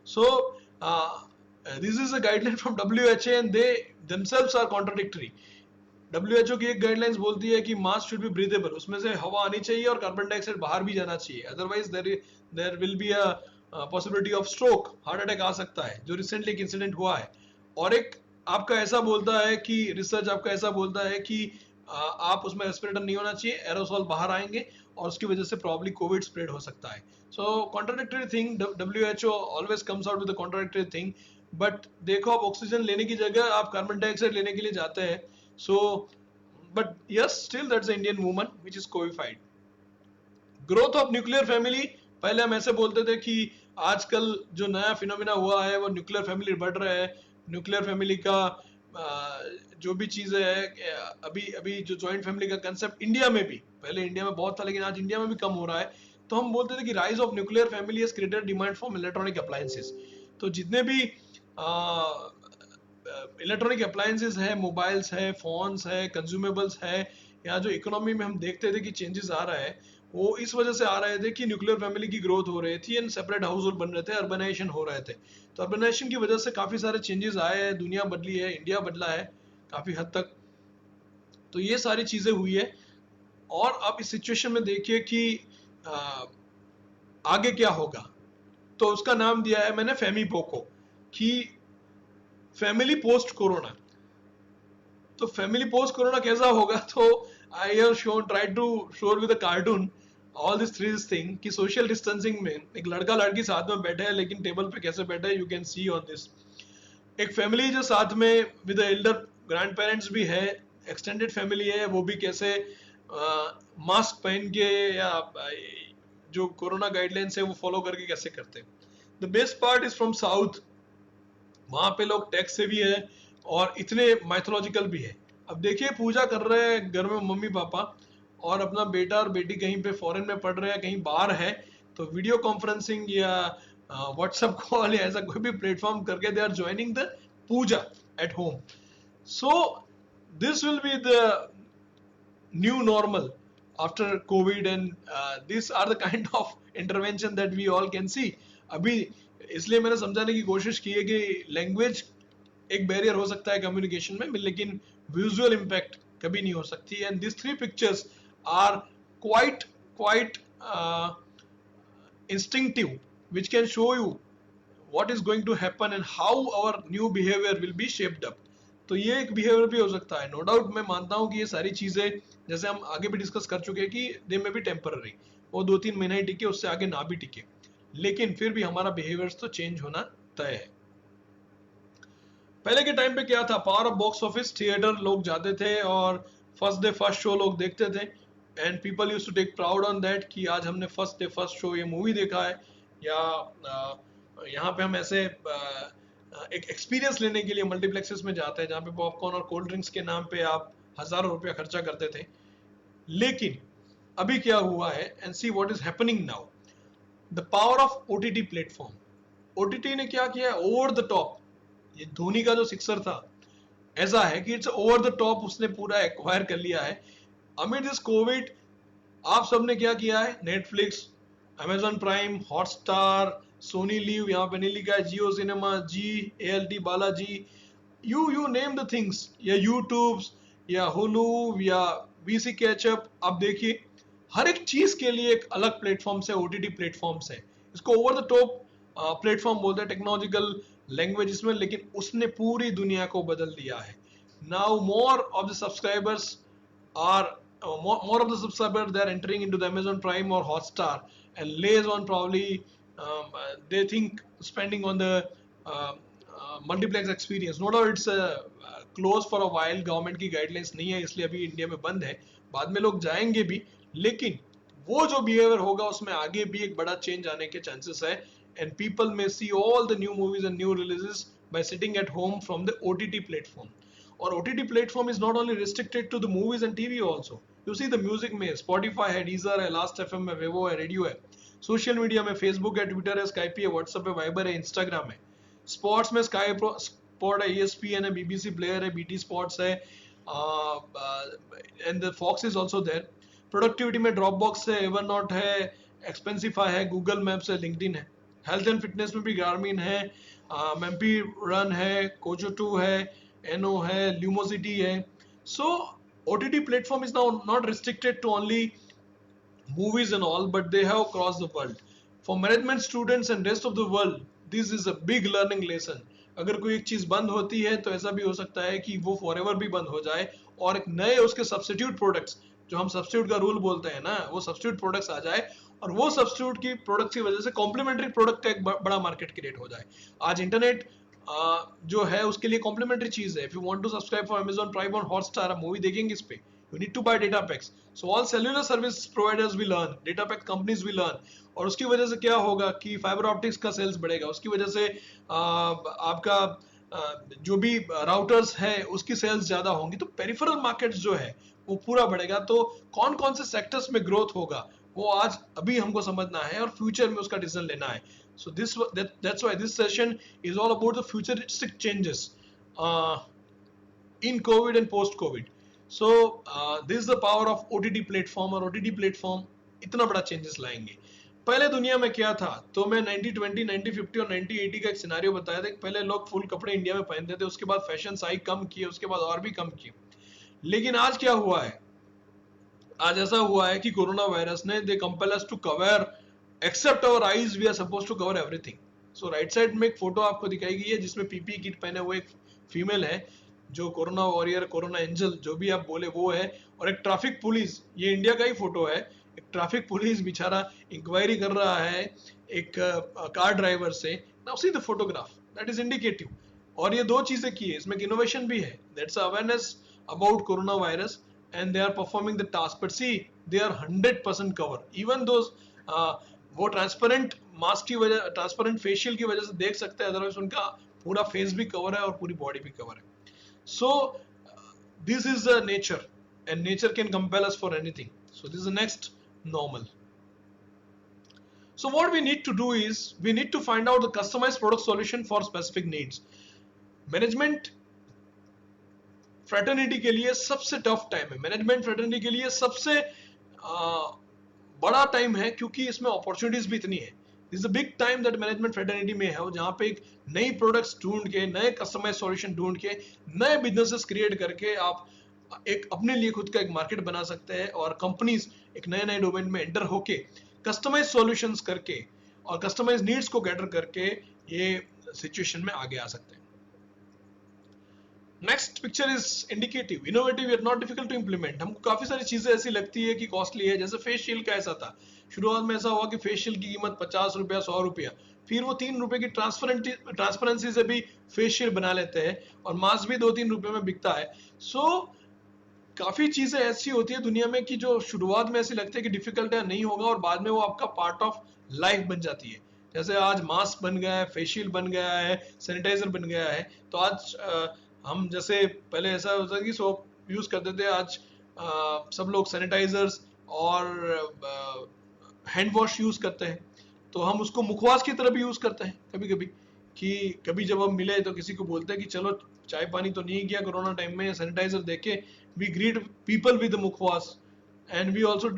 S2: So this is a guideline from WHO and they themselves are contradictory. WHO की एक गाइडलाइंस बोलती है कि मास्क शुड बी ब्रीदेबल, उसमें से हवा आनी चाहिए और कार्बन डाइऑक्साइड बाहर भी जाना चाहिए, otherwise there will be a possibility of stroke, heart attack आ सकता है, जो रिसेंटली एक इंसिडेंट हुआ है। और एक आपका ऐसा बोलता है कि रिसर्च आपका ऐसा बोलता है कि आप उसमें रेस्पिरेटर नहीं होना चाहिए, एरोसॉल बाहर आएंगे और उसकी वजह से प्रॉब्ली कोविड स्प्रेड हो सकता है। So contradictory thing, WHO always comes out with the contradictory thing. But देखो, आप ऑक्सीजन लेने की जगह आप कार्बन डाइऑक्साइड लेने के लिए जाते हैं। So but yes, still that's the Indian woman which is covified. Growth of nuclear family, पहले हम ऐसे बोलते थे कि आजकल जो नया फिनोमिना हुआ है वो न्यूक्लियर फैमिली बढ़ रहा है। न्यूक्लियर फैमिली का जो भी चीजें है, अभी जो जॉइंट फैमिली का कंसेप्ट इंडिया में भी, पहले इंडिया में बहुत था लेकिन आज इंडिया में भी कम हो रहा है। तो हम बोलते थे कि rise of nuclear family has created demand for electronic appliances. तो जितने भी इलेक्ट्रॉनिक अप्लायंसेस है, मोबाइल्स है, फोन्स है, कंज्यूमेबल्स है, या जो इकोनॉमी में हम देखते थे कि चेंजेस आ रहा है, वो इस वजह से आ रहे थे कि न्यूक्लियर फैमिली की ग्रोथ हो रही थी एंड सेपरेट हाउस होल्ड बन रहे थे, अर्बनाइजेशन हो रहे थे। तो अर्बनाइजेशन की वजह से काफी सारे चेंजेस आए हैं, दुनिया बदली है, इंडिया बदला है काफी हद तक। तो ये सारी चीजें हुई है। और अब इस सिचुएशन में देखिए कि आगे क्या होगा। तो उसका नाम दिया है मैंने फैमी पोको, कि फैमिली पोस्ट कोरोना। तो फैमिली पोस्ट कोरोना कैसा होगा? तो I have shown, try to show with a cartoon all this three thing, कि सोशल डिस्टेंसिंग में एक लड़का लड़की साथ में बैठे हैं लेकिन टेबल पे कैसे बैठे हैं, you can see on this. एक फैमिली जो साथ में विद एल्डर ग्रैंड पेरेंट्स भी है, एक्सटेंडेड फैमिली है, वो भी कैसे मास्क पहन के या जो कोरोना गाइडलाइंस है वो फॉलो करके कैसे करते हैं। The best part is from south, वहां पे लोग टेक से भी है और इतने माइथोलॉजिकल भी है। अब देखिए, पूजा कर रहे हैं घर में मम्मी पापा और अपना बेटा और बेटी कहीं पे फॉरेन में पढ़ रहे हैं, कहीं बाहर है, तो वीडियो कॉन्फ्रेंसिंग या व्हाट्सएप कॉल या ऐसा कोई भी प्लेटफॉर्म करके they are joining the puja at home. So this will be the new normal after COVID and this are the kind of intervention that we all can see. अभी इसलिए मैंने समझाने की कोशिश की है कि लैंग्वेज एक बैरियर हो सकता है कम्युनिकेशन में, लेकिन विजुअल इम्पैक्ट कभी नहीं हो सकती। And this three pictures are quite instinctive, which can show you what is going to happen and how our new behavior will be shaped up. तो ये एक बिहेवियर भी हो सकता है, नो डाउट। मैं मानता हूँ कि ये सारी चीजें, जैसे हम आगे भी डिस्कस कर चुके हैं, कि दे में भी टेम्पररी, वो 2-3 महीने ही टिके, उससे आगे ना भी टिके, लेकिन फिर भी हमारा बिहेवियर्स तो चेंज होना तय है। पहले के टाइम पे क्या था, power of box office, theatre लोग जाते थे और फर्स्ट डे फर्स्ट शो लोग देखते थे, and people used to take proud on that कि आज हमने फर्स्ट डे फर्स्ट शो ये मूवी देखा है। या यहाँ पे हम ऐसे एक एक्सपीरियंस लेने के लिए मल्टीप्लेक्सेस में जाते हैं, जहाँ पे पॉपकॉर्न और कोल्ड ड्रिंक्स के नाम पे आप हजारों रुपया खर्चा करते थे। लेकिन अभी क्या हुआ है, and see what is happening now, the power of OTT platform. OTT ने क्या किया है, ओवर द टॉप, ये धोनी का जो सिक्सर था ऐसा है कि इट्स ओवर द टॉप, उसने पूरा एक्वायर कर लिया है। अमिड दिस कोविड आप सबने क्या किया है, Netflix, Amazon Prime, Hotstar, Sony LIV, यहाँ पे नहीं लिखा है, Jio cinema, Zee, ALT Balaji, you name the things, या यूट्यूब या हुलू या VC कैचअप। आप देखिए हर एक चीज के लिए एक अलग प्लेटफॉर्म्स है, OTT प्लेटफॉर्म्स है। इसको ओवर द टॉप प्लेटफॉर्म बोलते हैं टेक्नोलॉजिकल लैंग्वेज में, लेकिन उसने पूरी दुनिया को बदल दिया है। Now more of the subscribers are more of the subscribers, they are entering into the Amazon Prime or Hotstar, and lays on probably they think spending on the multiplex experience, no doubt it's close for a while, government की guidelines नहीं है इसलिए अभी India में बंद है, बाद में लोग जाएंगे भी, लेकिन वो जो बिहेवियर होगा उसमें आगे भी एक बड़ा चेंज आने के चांसेस है, एंड पीपल में see all the new movies and new releases by sitting at home from the OTT platform. और OTT platform is not only restricted to the movies and TV also. You see the music में Spotify है, Deezer है, last FM है, वेवो है, radio है. Social media में Facebook है, Twitter है, स्काइप है, व्हाट्सएप है, वाइबर है, इंस्टाग्राम है. स्पोर्ट्स में स्काई स्पोर्ट है, ESPN है, BBC प्लेयर है, BT स्पोर्ट्स है, and the Fox is also there. Productivity में ड्रॉपबॉक्स है, एवरनोट है, एक्सपेंसिफाई है, गूगल मैप्स है, लिंक्डइन है. हेल्थ एंड फिटनेस में भी गार्मिन है, MP रन है, कोजो2 है, एनो है, ल्यूमोसिटी है. सो OTT platform is now not restricted to only movies and all, but they have across the world. For management students and rest of the world, this is a big learning lesson. अगर कोई एक चीज बंद होती है तो ऐसा भी हो सकता है कि वो फॉरएवर भी बंद हो जाए और एक नए उसके सब्स्टिट्यूट प्रोडक्ट्स, जो हम सब्स्टिट्यूट का रूल बोलते हैं ना, वो सब्स्टिट्यूट प्रोडक्ट्स आ जाए और वो सब्स्टिट्यूट की प्रोडक्ट की वजह से कॉम्प्लीमेंट्री प्रोडक्ट का एक बड़ा मार्केट क्रिएट हो जाए. आज इंटरनेट जो है उसके लिए कॉम्प्लीमेंट्री चीज है. If you want to subscribe for Amazon Prime और Hotstar, मूवी देखेंगे इस पे, you need to buy data packs. So all cellular service providers will earn, data pack companies will earn. और उसकी वजह से क्या होगा कि फाइबर ऑप्टिक्स का सेल्स बढ़ेगा, उसकी वजह से आपका जो भी राउटर्स है उसकी सेल्स ज्यादा होंगी, तो पेरिफेरल मार्केट्स जो है वो पूरा बढ़ेगा. तो कौन कौन से सेक्टर्स में ग्रोथ होगा वो आज अभी हमको समझना है और फ्यूचर में उसका डिसीजन लेना है. So that's why this session is all about the futuristic changes in COVID and post-COVID. So this is the power of OTT platform, और OTT platform इतना बड़ा चेंजेस लाएंगे. पहले दुनिया में क्या था, तो मैं 90-20, 90-50 और 90-80 का एक सिनारियो बताया था कि पहले लोग फुल कपड़े इंडिया में पहनते थे, उसके बाद फैशन साइज कम किए, उसके बाद और भी कम किए. लेकिन आज क्या हुआ है, आज ऐसा हुआ है कि कोरोना वायरस ने they compel us to cover, except our eyes we are supposed to cover everything. So right side में एक फोटो आपको दिखाई गई है जिसमें PPE किट पहने हुए एक फीमेल है जो कोरोना वॉरियर, कोरोना एंजल जो भी आप बोले वो है, और एक ट्रैफिक पुलिस, ये इंडिया का ही फोटो है, एक ट्रैफिक पुलिस बेचारा इंक्वायरी कर रहा है एक कार ड्राइवर से. Now see the photograph, that is indicative. और ये दो चीजें की है, इसमें इनोवेशन भी है, that's awareness about corona virus, and they are performing the task, but see they are 100% cover. Even those वो ट्रांसपेरेंट मास्क की वजह, ट्रांसपेरेंट फेशियल की वजह से देख सकते हैं, अदरवाइज उनका पूरा फेस भी कवर है और पूरी बॉडी भी कवर है. So this is the nature, and nature can compel us for anything. So this is the next normal. So what we need to do is we need to find out the customized product solution for specific needs. Management fraternity के लिए सबसे tough time है, management fraternity के लिए सबसे बड़ा time है, क्योंकि इसमें अपॉर्चुनिटीज भी इतनी है. This a big time that management fraternity में है, जहां पे एक नई प्रोडक्ट्स ढूंढ के, नए कस्टमाइज सॉल्यूशन ढूंढ के, नए बिजनेसेस क्रिएट करके आप एक अपने लिए खुद का एक मार्केट बना सकते हैं, और कंपनीज एक नए नए डोमेन में एंटर होके कस्टमाइज सॉल्यूशंस करके और कस्टमाइज नीड्स को कैटर करके ये सिचुएशन में आगे आ सकते हैं. Next picture is indicative, innovative yet not difficult to implement. हमको काफी सारी चीजें ऐसी लगती है कि कॉस्टली है, जैसे फेस शील्ड का ऐसा था, शुरुआत में ऐसा हुआ कि फेस शील्ड की कीमत 50 रुपया, 100 रुपया, फिर वो 3 रुपए की ट्रांसपेरेंसी से भी फेस शील्ड बना लेते हैं, और मास्क भी 2-3 रुपए में बिकता है. सो काफी चीजें ऐसी होती है दुनिया में कि जो शुरुआत में ऐसी लगती है कि डिफिकल्ट है, नहीं होगा, और बाद में वो आपका पार्ट ऑफ लाइफ बन जाती है. जैसे आज मास्क बन गया है, फेस शील्ड बन गया है, सैनिटाइजर बन गया है. तो आज हम जैसे पहले ऐसा होता कि सोप यूज करते थे, आज सब लोग सैनिटाइजर्स और हैंड वॉश यूज करते हैं. तो हम उसको मुखवास की तरह भी यूज करते हैं कभी कभी, कि कभी जब हम मिले तो किसी को बोलते हैं कि चलो चाय पानी तो नहीं किया कोरोना टाइम में, सैनिटाइजर देके we greet people with the mukhwas, and we also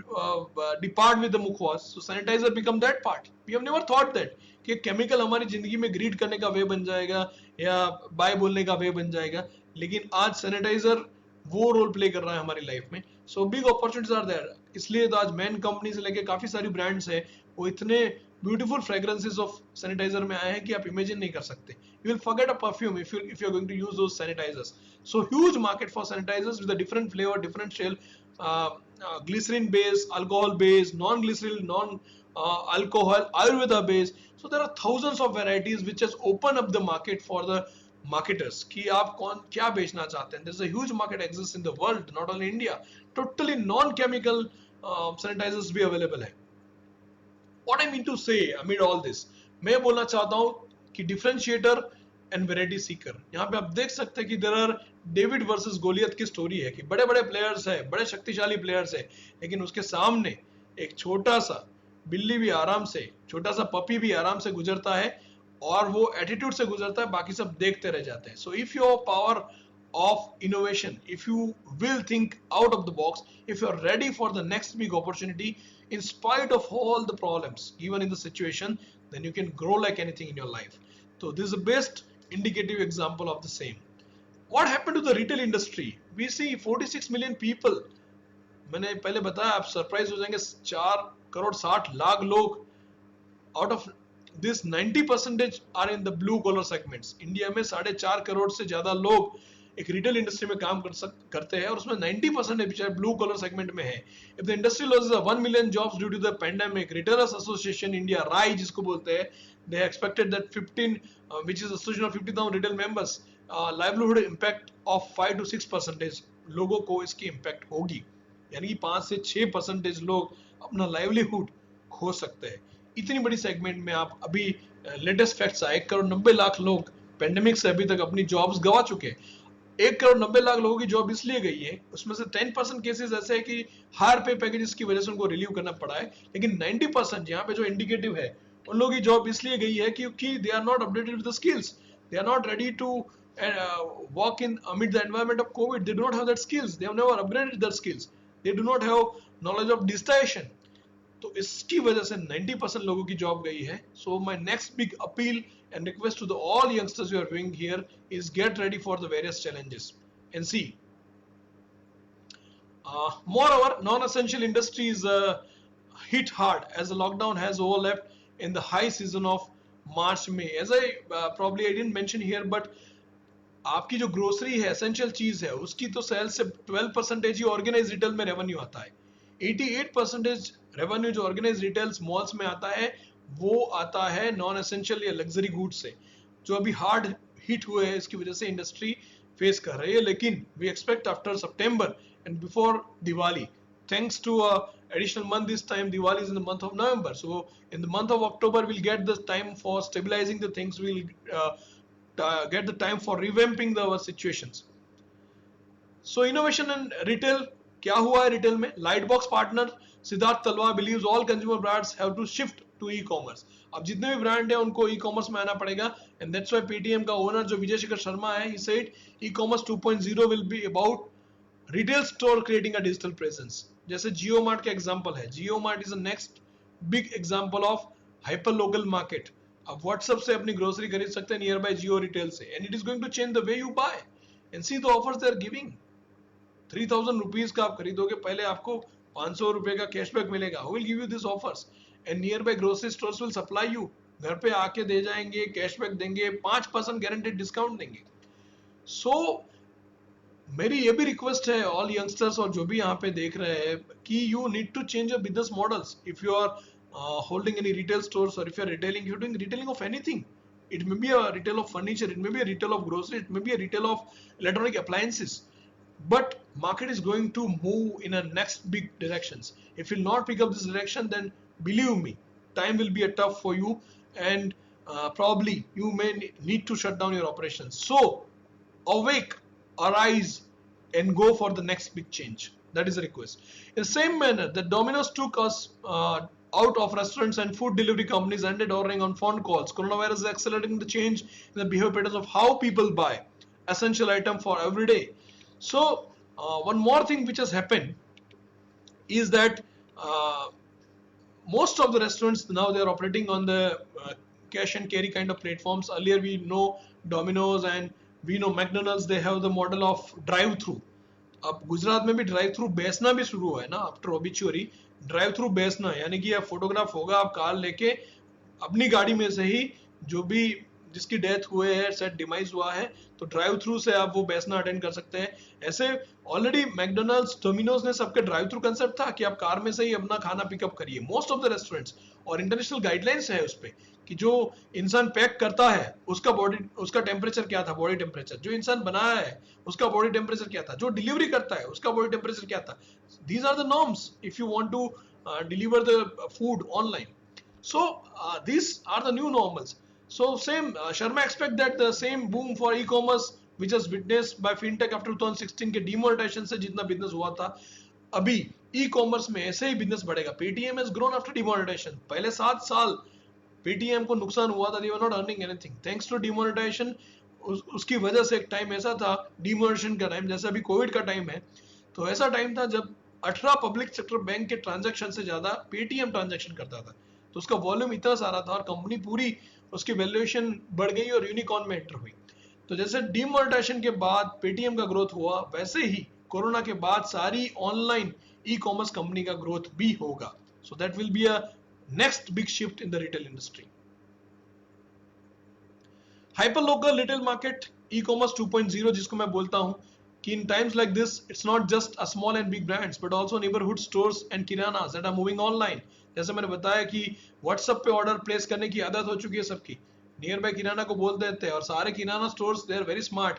S2: depart with the mukhwas. So sanitizer become that part. We have never thought that कि केमिकल हमारी जिंदगी में ग्रीट करने का वे बन जाएगा या बाय बोलने का वे बन जाएगा. लेकिन आज सैनिटाइजर वो रोल प्ले कर रहा है हमारी लाइफ में. So big opportunities are there. इसलिए तो आज मैन कंपनी से लेके काफी सारी ब्रांड्स है, वो इतने ब्यूटीफुल फ्रेग्रेंसेस ऑफ सैनिटाइजर में आए हैं कि आप इमेजिन नहीं कर सकते. You will forget a perfume if you are going to use those sanitizers. So huge market for sanitizers with a different flavour, different shell, glycerin based, alcohol based, non glycerin, non alcohol, ayurveda based. So there are thousands of varieties which has opened up the market for the marketers कि आप कौन क्या बेचना चाहते हैं. There's a huge market exists in the world, not only India. Totally non chemical sanitizers भी available है. What I mean to say amid all this, मैं बोलना चाहता हूँ कि differentiator and variety seeker. यहाँ पे आप देख सकते हैं कि there are David versus Goliath की स्टोरी है कि बड़े बड़े प्लेयर्स है, बड़े शक्तिशाली प्लेयर्स है, लेकिन उसके सामने एक छोटा सा बिल्ली भी आराम से, छोटा सा पपी भी आराम से गुजरता है और वो एटीट्यूड से गुजरता है, बाकी सब देखते रह जाते हैं. So if your power of innovation, if you will think out of the box, if you are ready for the next big opportunity in spite of all the problems given in the situation, then you can grow like anything in your life. So this is the best indicative example of the same. What happened to the retail industry? We see 46 million people. मैंने पहले बताया, आप surprise हो जाएंगे, 4 करोड़ 60 लाख लोग, out of this 90% are in the blue collar segments. India में 4.5 करोड़ से ज्यादा लोग एक रिटेल इंडस्ट्री में काम करते हैं और उसमें 90% बेचारे ब्लू कॉलर सेगमेंट में है. If the industry losses 1 million jobs due to the pandemic, retailers association India, RAI जिसको बोलते हैं, they expected that 15 which is association of 50,000 retail members, livelihood impact of 5 to 6% लोगों को इसकी इम्पैक्ट होगी. यानी कि 5 से 6% लोग अपना लाइवलीहुड खो सकते हैं. इतनी बड़ी सेगमेंट में आप अभी लेटेस्ट फैक्ट्स आए, 1 करोड़ 90 लाख लोग पेंडेमिक से अभी तक अपनी जॉब्स गवा चुके हैं. 1 करोड़ 90 लाख लोगों की जॉब इसलिए गई है, उसमें से 10% केसेस ऐसे है कि हायर पे पैकेजेस की वजह से उनको रिलीव करना पड़ा है, लेकिन 90% यहाँ पे जो इंडिकेटिव है उन लोगों की जॉब इसलिए गई है क्योंकि they are not updated with the skills, they are not ready to walk in amid the environment of COVID. They do not have that skills, they have never upgraded their skills, they do not have knowledge of digitization. तो इसकी वजह से 90% लोगों की job गई है. So my next big appeal and request to the all youngsters you are doing here is get ready for the various challenges and see. Moreover, non-essential industries hit hard as the lockdown has overlapped in the high season of March May. As I probably I didn't mention here, but आपकी जो grocery है, essential चीज है, उसकी तो sales से 12% ही organise retail में revenue आता है. 88% रेवेन्यू जो ऑर्गेनाइज रिटेल मॉल्स में आता है वो आता है नॉन एसेंशियल या लग्जरी गुड्स से, जो अभी हार्ड हिट हुए हैं. इसकी वजह से इंडस्ट्री फेस कर रही है. लेकिन वी एक्सपेक्ट आफ्टर सितंबर and before Diwali, thanks to a additional month this time, Diwali is in the month of November, so in the month of October we'll get the time for stabilizing the things, we'll get the time for revamping our situations. So innovation and retail, क्या हुआ है retail में? Lightbox partner Siddharth तलवार believes all consumer brands have to shift to e-commerce. अब जितने भी brand है उनको e-commerce में आना पड़ेगा, and that's why Paytm का ओनर जो विजय शेखर शर्मा है, he said e-commerce 2.0 will be about retail store creating a digital presence. जैसे जियो मार्ट का एग्जांपल है, Jio mart is a next big example of hyper local market. आप व्हाट्सएप से अपनी ग्रोसरी खरीद सकते हैं नियर बाय जियो रिटेल से, and it is going to change the way you buy and see the offers they are giving. 3000 rupees का आप खरीदोगे, पहले आपको 500 रुपए का कैशबैक मिलेगा. Who will give you this offers? And near by grocery stores will supply you, घर पे आके दे जाएंगे, कैशबैक देंगे, 5% गारंटेड डिस्काउंट देंगे. सो मेरी ये भी रिक्वेस्ट है ऑल यंगस्टर्स और जो भी यहाँ पे देख रहे हैं कि you need to change your business models. If you are holding any retail stores और if you are retailing, you are doing retailing of anything. It may be a retail of furniture, it may be a retail of grocery, it may be a retail of electronic appliances, but market is going to move in a next big directions. If you will not pick up this direction, then believe me, time will be a tough for you, and probably you may need to shut down your operations. So awake, arise, and go for the next big change. That is a request. In the same manner that Domino's took us out of restaurants and food delivery companies ended ordering on phone calls, coronavirus is accelerating the change in the behavior patterns of how people buy essential item for every day. So one more thing which has happened is that most of the restaurants now they are operating on the cash and carry kind of platforms. Earlier we know Domino's and we know McDonald's, they have the model of drive-through. अब गुजरात में भी drive through बेचना भी शुरू हुआ है ना after ओबिचुअरी। Drive through बेचना यानी कि आप फोटोग्राफ होगा, आप कार लेके अपनी गाड़ी में से ही जो भी जिसकी डेथ हुए है, सेट डिमाइस हुआ है, तो ड्राइव थ्रू से आप वो बेचना अटेंड कर सकते हैं। ऐसे ऑलरेडी मैकडोनल्ड्स, डोमिनोज ने सबके ड्राइव थ्रू कंसेप्ट था कि आप कार में से ही अपना खाना पिकअप करिए, मोस्ट ऑफ द रेस्टोरेंट्स। और इंटरनेशनल गाइडलाइंस है उस पे कि जो इंसान पैक करता है उसका बॉडी, उसका टेम्परेचर क्या था, बॉडी टेम्परेचर, जो इंसान बनाया है उसका बॉडी टेम्परेचर क्या था, जो डिलीवरी करता है उसका बॉडी टेम्परेचर क्या था। These are the norms if you want to deliver the food online. So these are the new normals. So same Sharma expect that the same boom for e-commerce which was witnessed by fintech after 2016 के demonetization से जितना business हुआ था, अभी e-commerce में ऐसे ही business बढ़ेगा. Paytm has grown after demonetization. पहले 7 साल पेटीएम को नुकसान हुआ था, they were not earning anything. Thanks to demonetization, उसकी वजह से एक टाइम ऐसा था, डिमोनेटाइजेशन का टाइम, जैसे अभी कोविड का टाइम है, तो ऐसा टाइम था जब 18 पब्लिक सेक्टर बैंक के ट्रांजैक्शन से ज्यादा पेटीएम ट्रांजैक्शन करता था. तो उसका वॉल्यूम इतना सारा था और कंपनी पूरी, उसकी वैल्यूएशन बढ़ गई और यूनिकॉर्न में एंटर हुई. तो जैसे डिमोनेटाइजेशन के बाद पेटीएम का ग्रोथ हुआ, वैसे ही कोरोना के बाद सारी ऑनलाइन ई कॉमर्स कंपनी का ग्रोथ भी होगा. So that will be a next big shift in the retail industry. Hyper local retail market, e commerce 2.0 जिसको मैं बोलता हूं कि in times like this it's not just a small and big brands but also neighbourhood stores and kiranas that are moving online. जैसे मैंने बताया कि WhatsApp पे ऑर्डर प्लेस करने की आदत हो चुकी है सबकी, नियर बाय किराना को बोल देते हैं और सारे kirana stores they are very smart.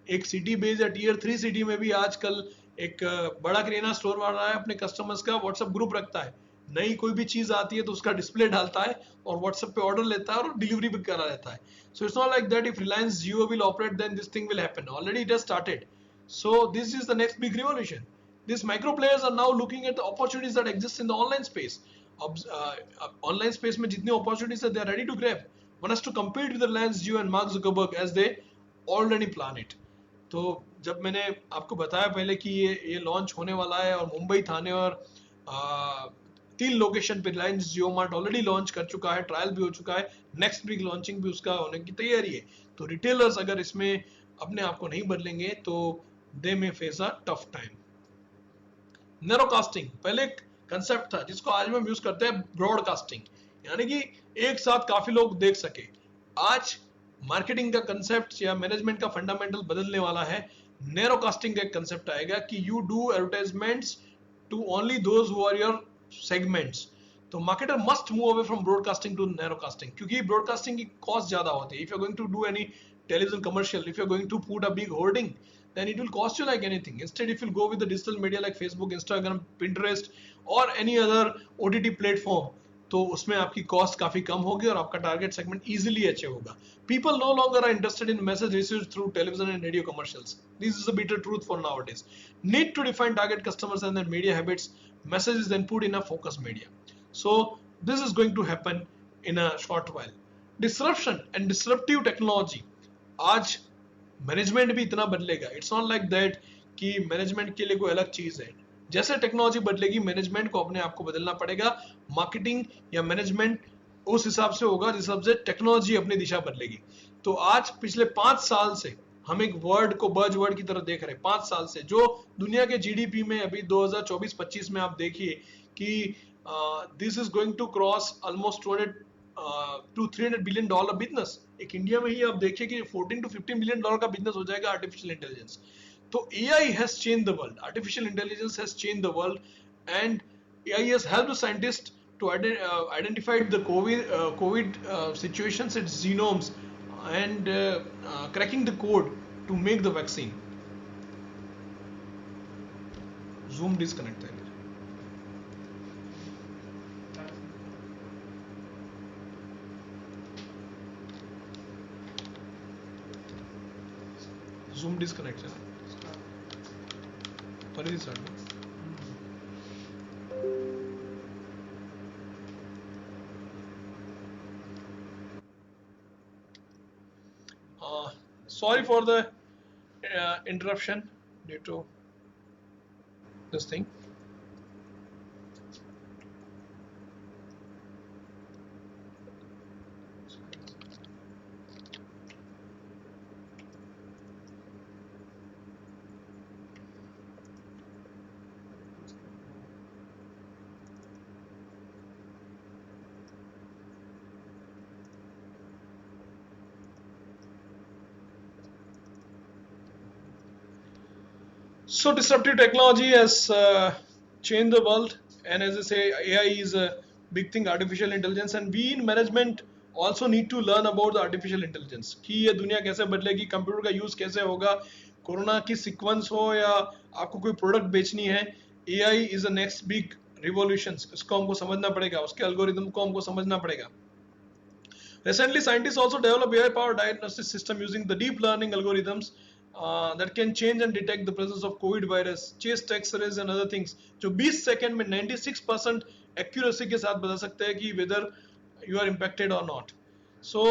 S2: एक सिटी बेस्ड या टियर 3 सिटी में भी आजकल एक बड़ा किराना स्टोर वाला है, अपने कस्टमर्स का व्हाट्सएप ग्रुप रखता है, नई कोई भी चीज आती है तो उसका डिस्प्ले डालता है और व्हाट्सएप पे ऑर्डर लेता है और डिलीवरी भी करा लेता है. So it's not like that if Reliance Jio will operate then this thing will happen. Already it has started. So this is the next big revolution. These micro players are now looking at the opportunities that exist in the online space. Online space में जितनी opportunities है, they are ready to grab. One has to compete with Reliance Jio and Mark Zuckerberg as they already plan it. तो जब मैंने आपको बताया पहले कि ये लॉन्च होने वाला है और मुंबई, थाने और 3 लोकेशन पे रिलायंस जियो मार्ट ऑलरेडी लॉन्च कर चुका है, ट्रायल भी हो चुका है, नेक्स्ट बिग लॉन्चिंग भी उसका होने की तैयारी है. तो रिटेलर्स अगर इसमें अपने आप को नहीं बदलेंगे तो दे मे फेस अ टफ टाइम. नैरोकास्टिंग पहले एक कंसेप्ट था जिसको आज हम यूज करते हैं ब्रॉडकास्टिंग, यानी कि एक साथ काफी लोग देख सके. आज मार्केटिंग का कंसेप्ट या मैनेजमेंट का फंडामेंटल बदलने वाला है. नैरोकास्टिंग का एक कंसेप्ट आएगा कि you do advertisements to only those who are your segments. तो marketer must move away from broadcasting to narrowcasting, क्योंकि ब्रॉडकास्टिंग की कॉस्ट ज्यादा होती है. If you are going to do any television commercial, if you're going to put a big hoarding, then it will cost you like anything. Instead, if you go with the digital media like Facebook, Instagram, Pinterest or any other OTT platform, तो उसमें आपकी cost काफी कम होगी और आपका target segment easily achieve होगा. People no longer are interested in message received through television and radio commercials. This is the bitter truth for nowadays. Need to define target customers and their media habits. Message is then put in a focus media. So this is going to happen in a short while. Disruption and disruptive technology. आज management भी इतना बदलेगा. It's not like that कि management के लिए कोई अलग चीज है. जैसे टेक्नोलॉजी बदलेगी, मैनेजमेंट को अपने आप को बदलना पड़ेगा. मार्केटिंग या मैनेजमेंट उस हिसाब से होगा जिस हिसाब से टेक्नोलॉजी अपनी दिशा बदलेगी. तो आज पिछले 5 साल से हम एक वर्ड को बज वर्ड की तरह देख रहे हैं. 5 साल से जो दुनिया के जीडीपी में अभी 2024-25 में आप देखिए कि this is going to cross almost 200 to $300 billion business. एक इंडिया में ही आप देखिए कि 14 to 15 बिलियन डॉलर का बिजनेस हो जाएगा आर्टिफिशियल इंटेलिजेंस. तो AI has change the world, artificial intelligence has change the world and AI has helped the scientist to identify the COVID situations, its genomes, and cracking the code to make the vaccine. Zoom disconnect है. Zoom disconnect है. Faridi start. Sorry for the interruption due to this thing. So disruptive technology has changed the world, and as I say, AI is a big thing, artificial intelligence, and we in management also need to learn about the artificial intelligence कि ये दुनिया कैसे बदलेगी, computer का use कैसे होगा, corona की sequence हो या आपको कोई प्रोडक्ट बेचनी है, AI is the next big revolution. इसको हमको समझना पड़ेगा, उसके एल्गोरिदम को हमको समझना पड़ेगा. Recently, scientists also developed AI-powered diagnostic system using the deep learning algorithms that can change and detect the presence of COVID virus, chest X-rays and other things. जो 20 सेकंड में 96% accuracy के साथ बता सकते हैं कि whether you are impacted or not. So,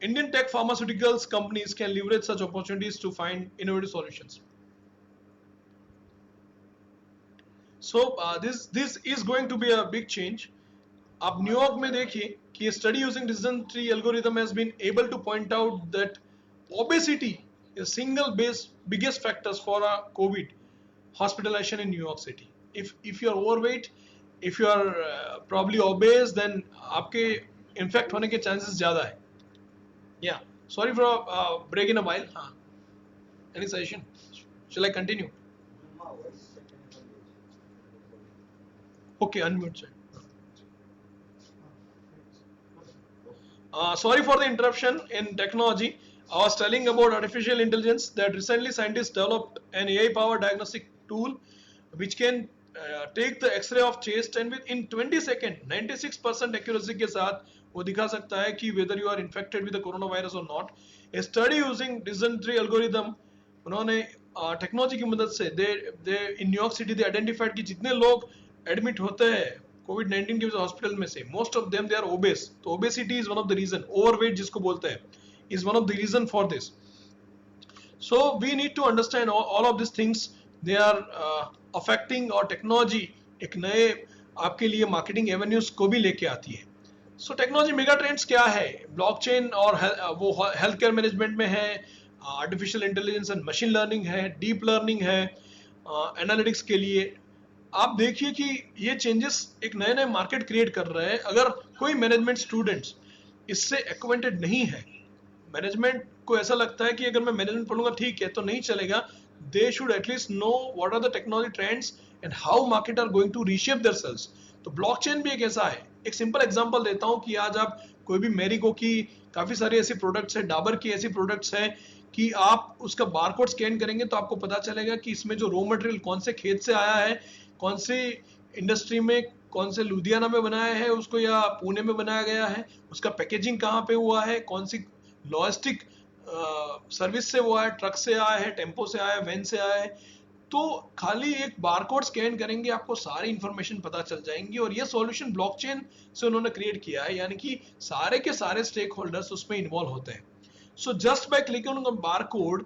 S2: Indian tech pharmaceuticals companies can leverage such opportunities to find innovative solutions. So, this is going to be a big change. आप New York में देखिए कि study using decision tree algorithm has been able to point out that obesity is single biggest factors for a COVID hospitalization in New York City. If you are overweight, if you are probably obese, then आपके infect होने के chances ज़्यादा है. Yeah, sorry for break in a while. हाँ, any suggestion? Shall I continue? Okay, unmute sir. Sorry for the interruption in technology. I was telling about artificial intelligence that recently scientists developed an AI-powered diagnostic tool which can take the X-ray of chest and within 20 seconds, 96% accuracy के साथ वो दिखा सकता है कि whether you are infected with the coronavirus or not. A study using decision tree algorithm, उन्होंने technology की मदद से they in New York City they identified कि जितने लोग एडमिट होते हैं कोविड-19 के हॉस्पिटल में से, most of them they are obese. तो obesity is one of the reason, overweight जिसको बोलते हैं, is one of the reason for this. So we need to understand all of these things. They are affecting और technology एक नए आपके लिए marketing avenues को भी लेके आती है. सो टेक्नोलॉजी मेगा ट्रेंड्स क्या है? ब्लॉकचेन और वो हेल्थ केयर मैनेजमेंट में है, artificial intelligence and machine learning है, डीप लर्निंग है, एनालिटिक्स के लिए. आप देखिए कि ये चेंजेस एक नए नए मार्केट क्रिएट कर रहे हैं. अगर कोई मैनेजमेंट स्टूडेंट्स इससे एक्वेंटेड नहीं है, मैनेजमेंट को ऐसा लगता है कि अगर मैं मैनेजमेंट पढ़ूंगा ठीक है, तो नहीं चलेगा. They should at least know what are the technology trends and how market are going to reshape theirselves. तो ब्लॉकचेन भी एक ऐसा है. एक सिंपल एग्जांपल देता हूं कि आज आप कोई भी मैरिगो की काफी सारी ऐसी प्रोडक्ट्स है, डाबर की ऐसी प्रोडक्ट्स है कि आप उसका बारकोड स्कैन करेंगे तो आपको पता चलेगा कि इसमें जो रॉ मटेरियल कौन से खेत से आया है, कौन सी इंडस्ट्री में, कौन से लुधियाना में बनाया है उसको या पुणे में बनाया गया है, उसका पैकेजिंग कहाँ पे हुआ है, कौन सी लॉजिस्टिक सर्विस से हुआ है, ट्रक से आया है, टेम्पो से आया है, वैन से आया है. तो खाली एक बारकोड स्कैन करेंगे आपको सारी इंफॉर्मेशन पता चल जाएंगी. और ये सॉल्यूशन ब्लॉकचेन से उन्होंने क्रिएट किया है, यानी कि सारे के सारे स्टेक होल्डर्स उसमें इन्वॉल्व होते हैं. So just by clicking on barcode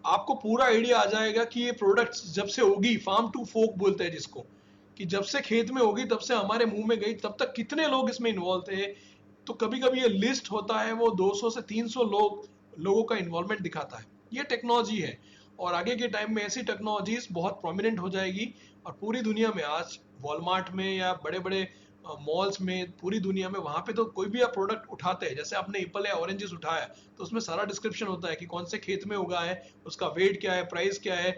S2: आपको पूरा आइडिया आ जाएगा कि ये प्रोडक्ट्स जब से होगी, फार्म टू फोक बोलते हैं जिसको, कि जब से खेत में होगी तब से हमारे मुंह में गई, तब तक कितने लोग इसमें इन्वॉल्व थे. तो कभी कभी ये लिस्ट होता है वो 200 से 300 लोगों का इन्वॉल्वमेंट दिखाता है. ये टेक्नोलॉजी है और आगे के टाइम में ऐसी टेक्नोलॉजीज बहुत प्रोमिनेंट हो जाएगी. और पूरी दुनिया में आज वॉलमार्ट में या बड़े बड़े मॉल्स में, पूरी दुनिया में, वहां पे तो कोई भी आप प्रोडक्ट उठाते हैं, जैसे आपने एप्पल या ऑरेंजेस उठाया तो उसमें सारा डिस्क्रिप्शन होता है कि कौन से खेत में उगा है, उसका वेट क्या है, प्राइस क्या है,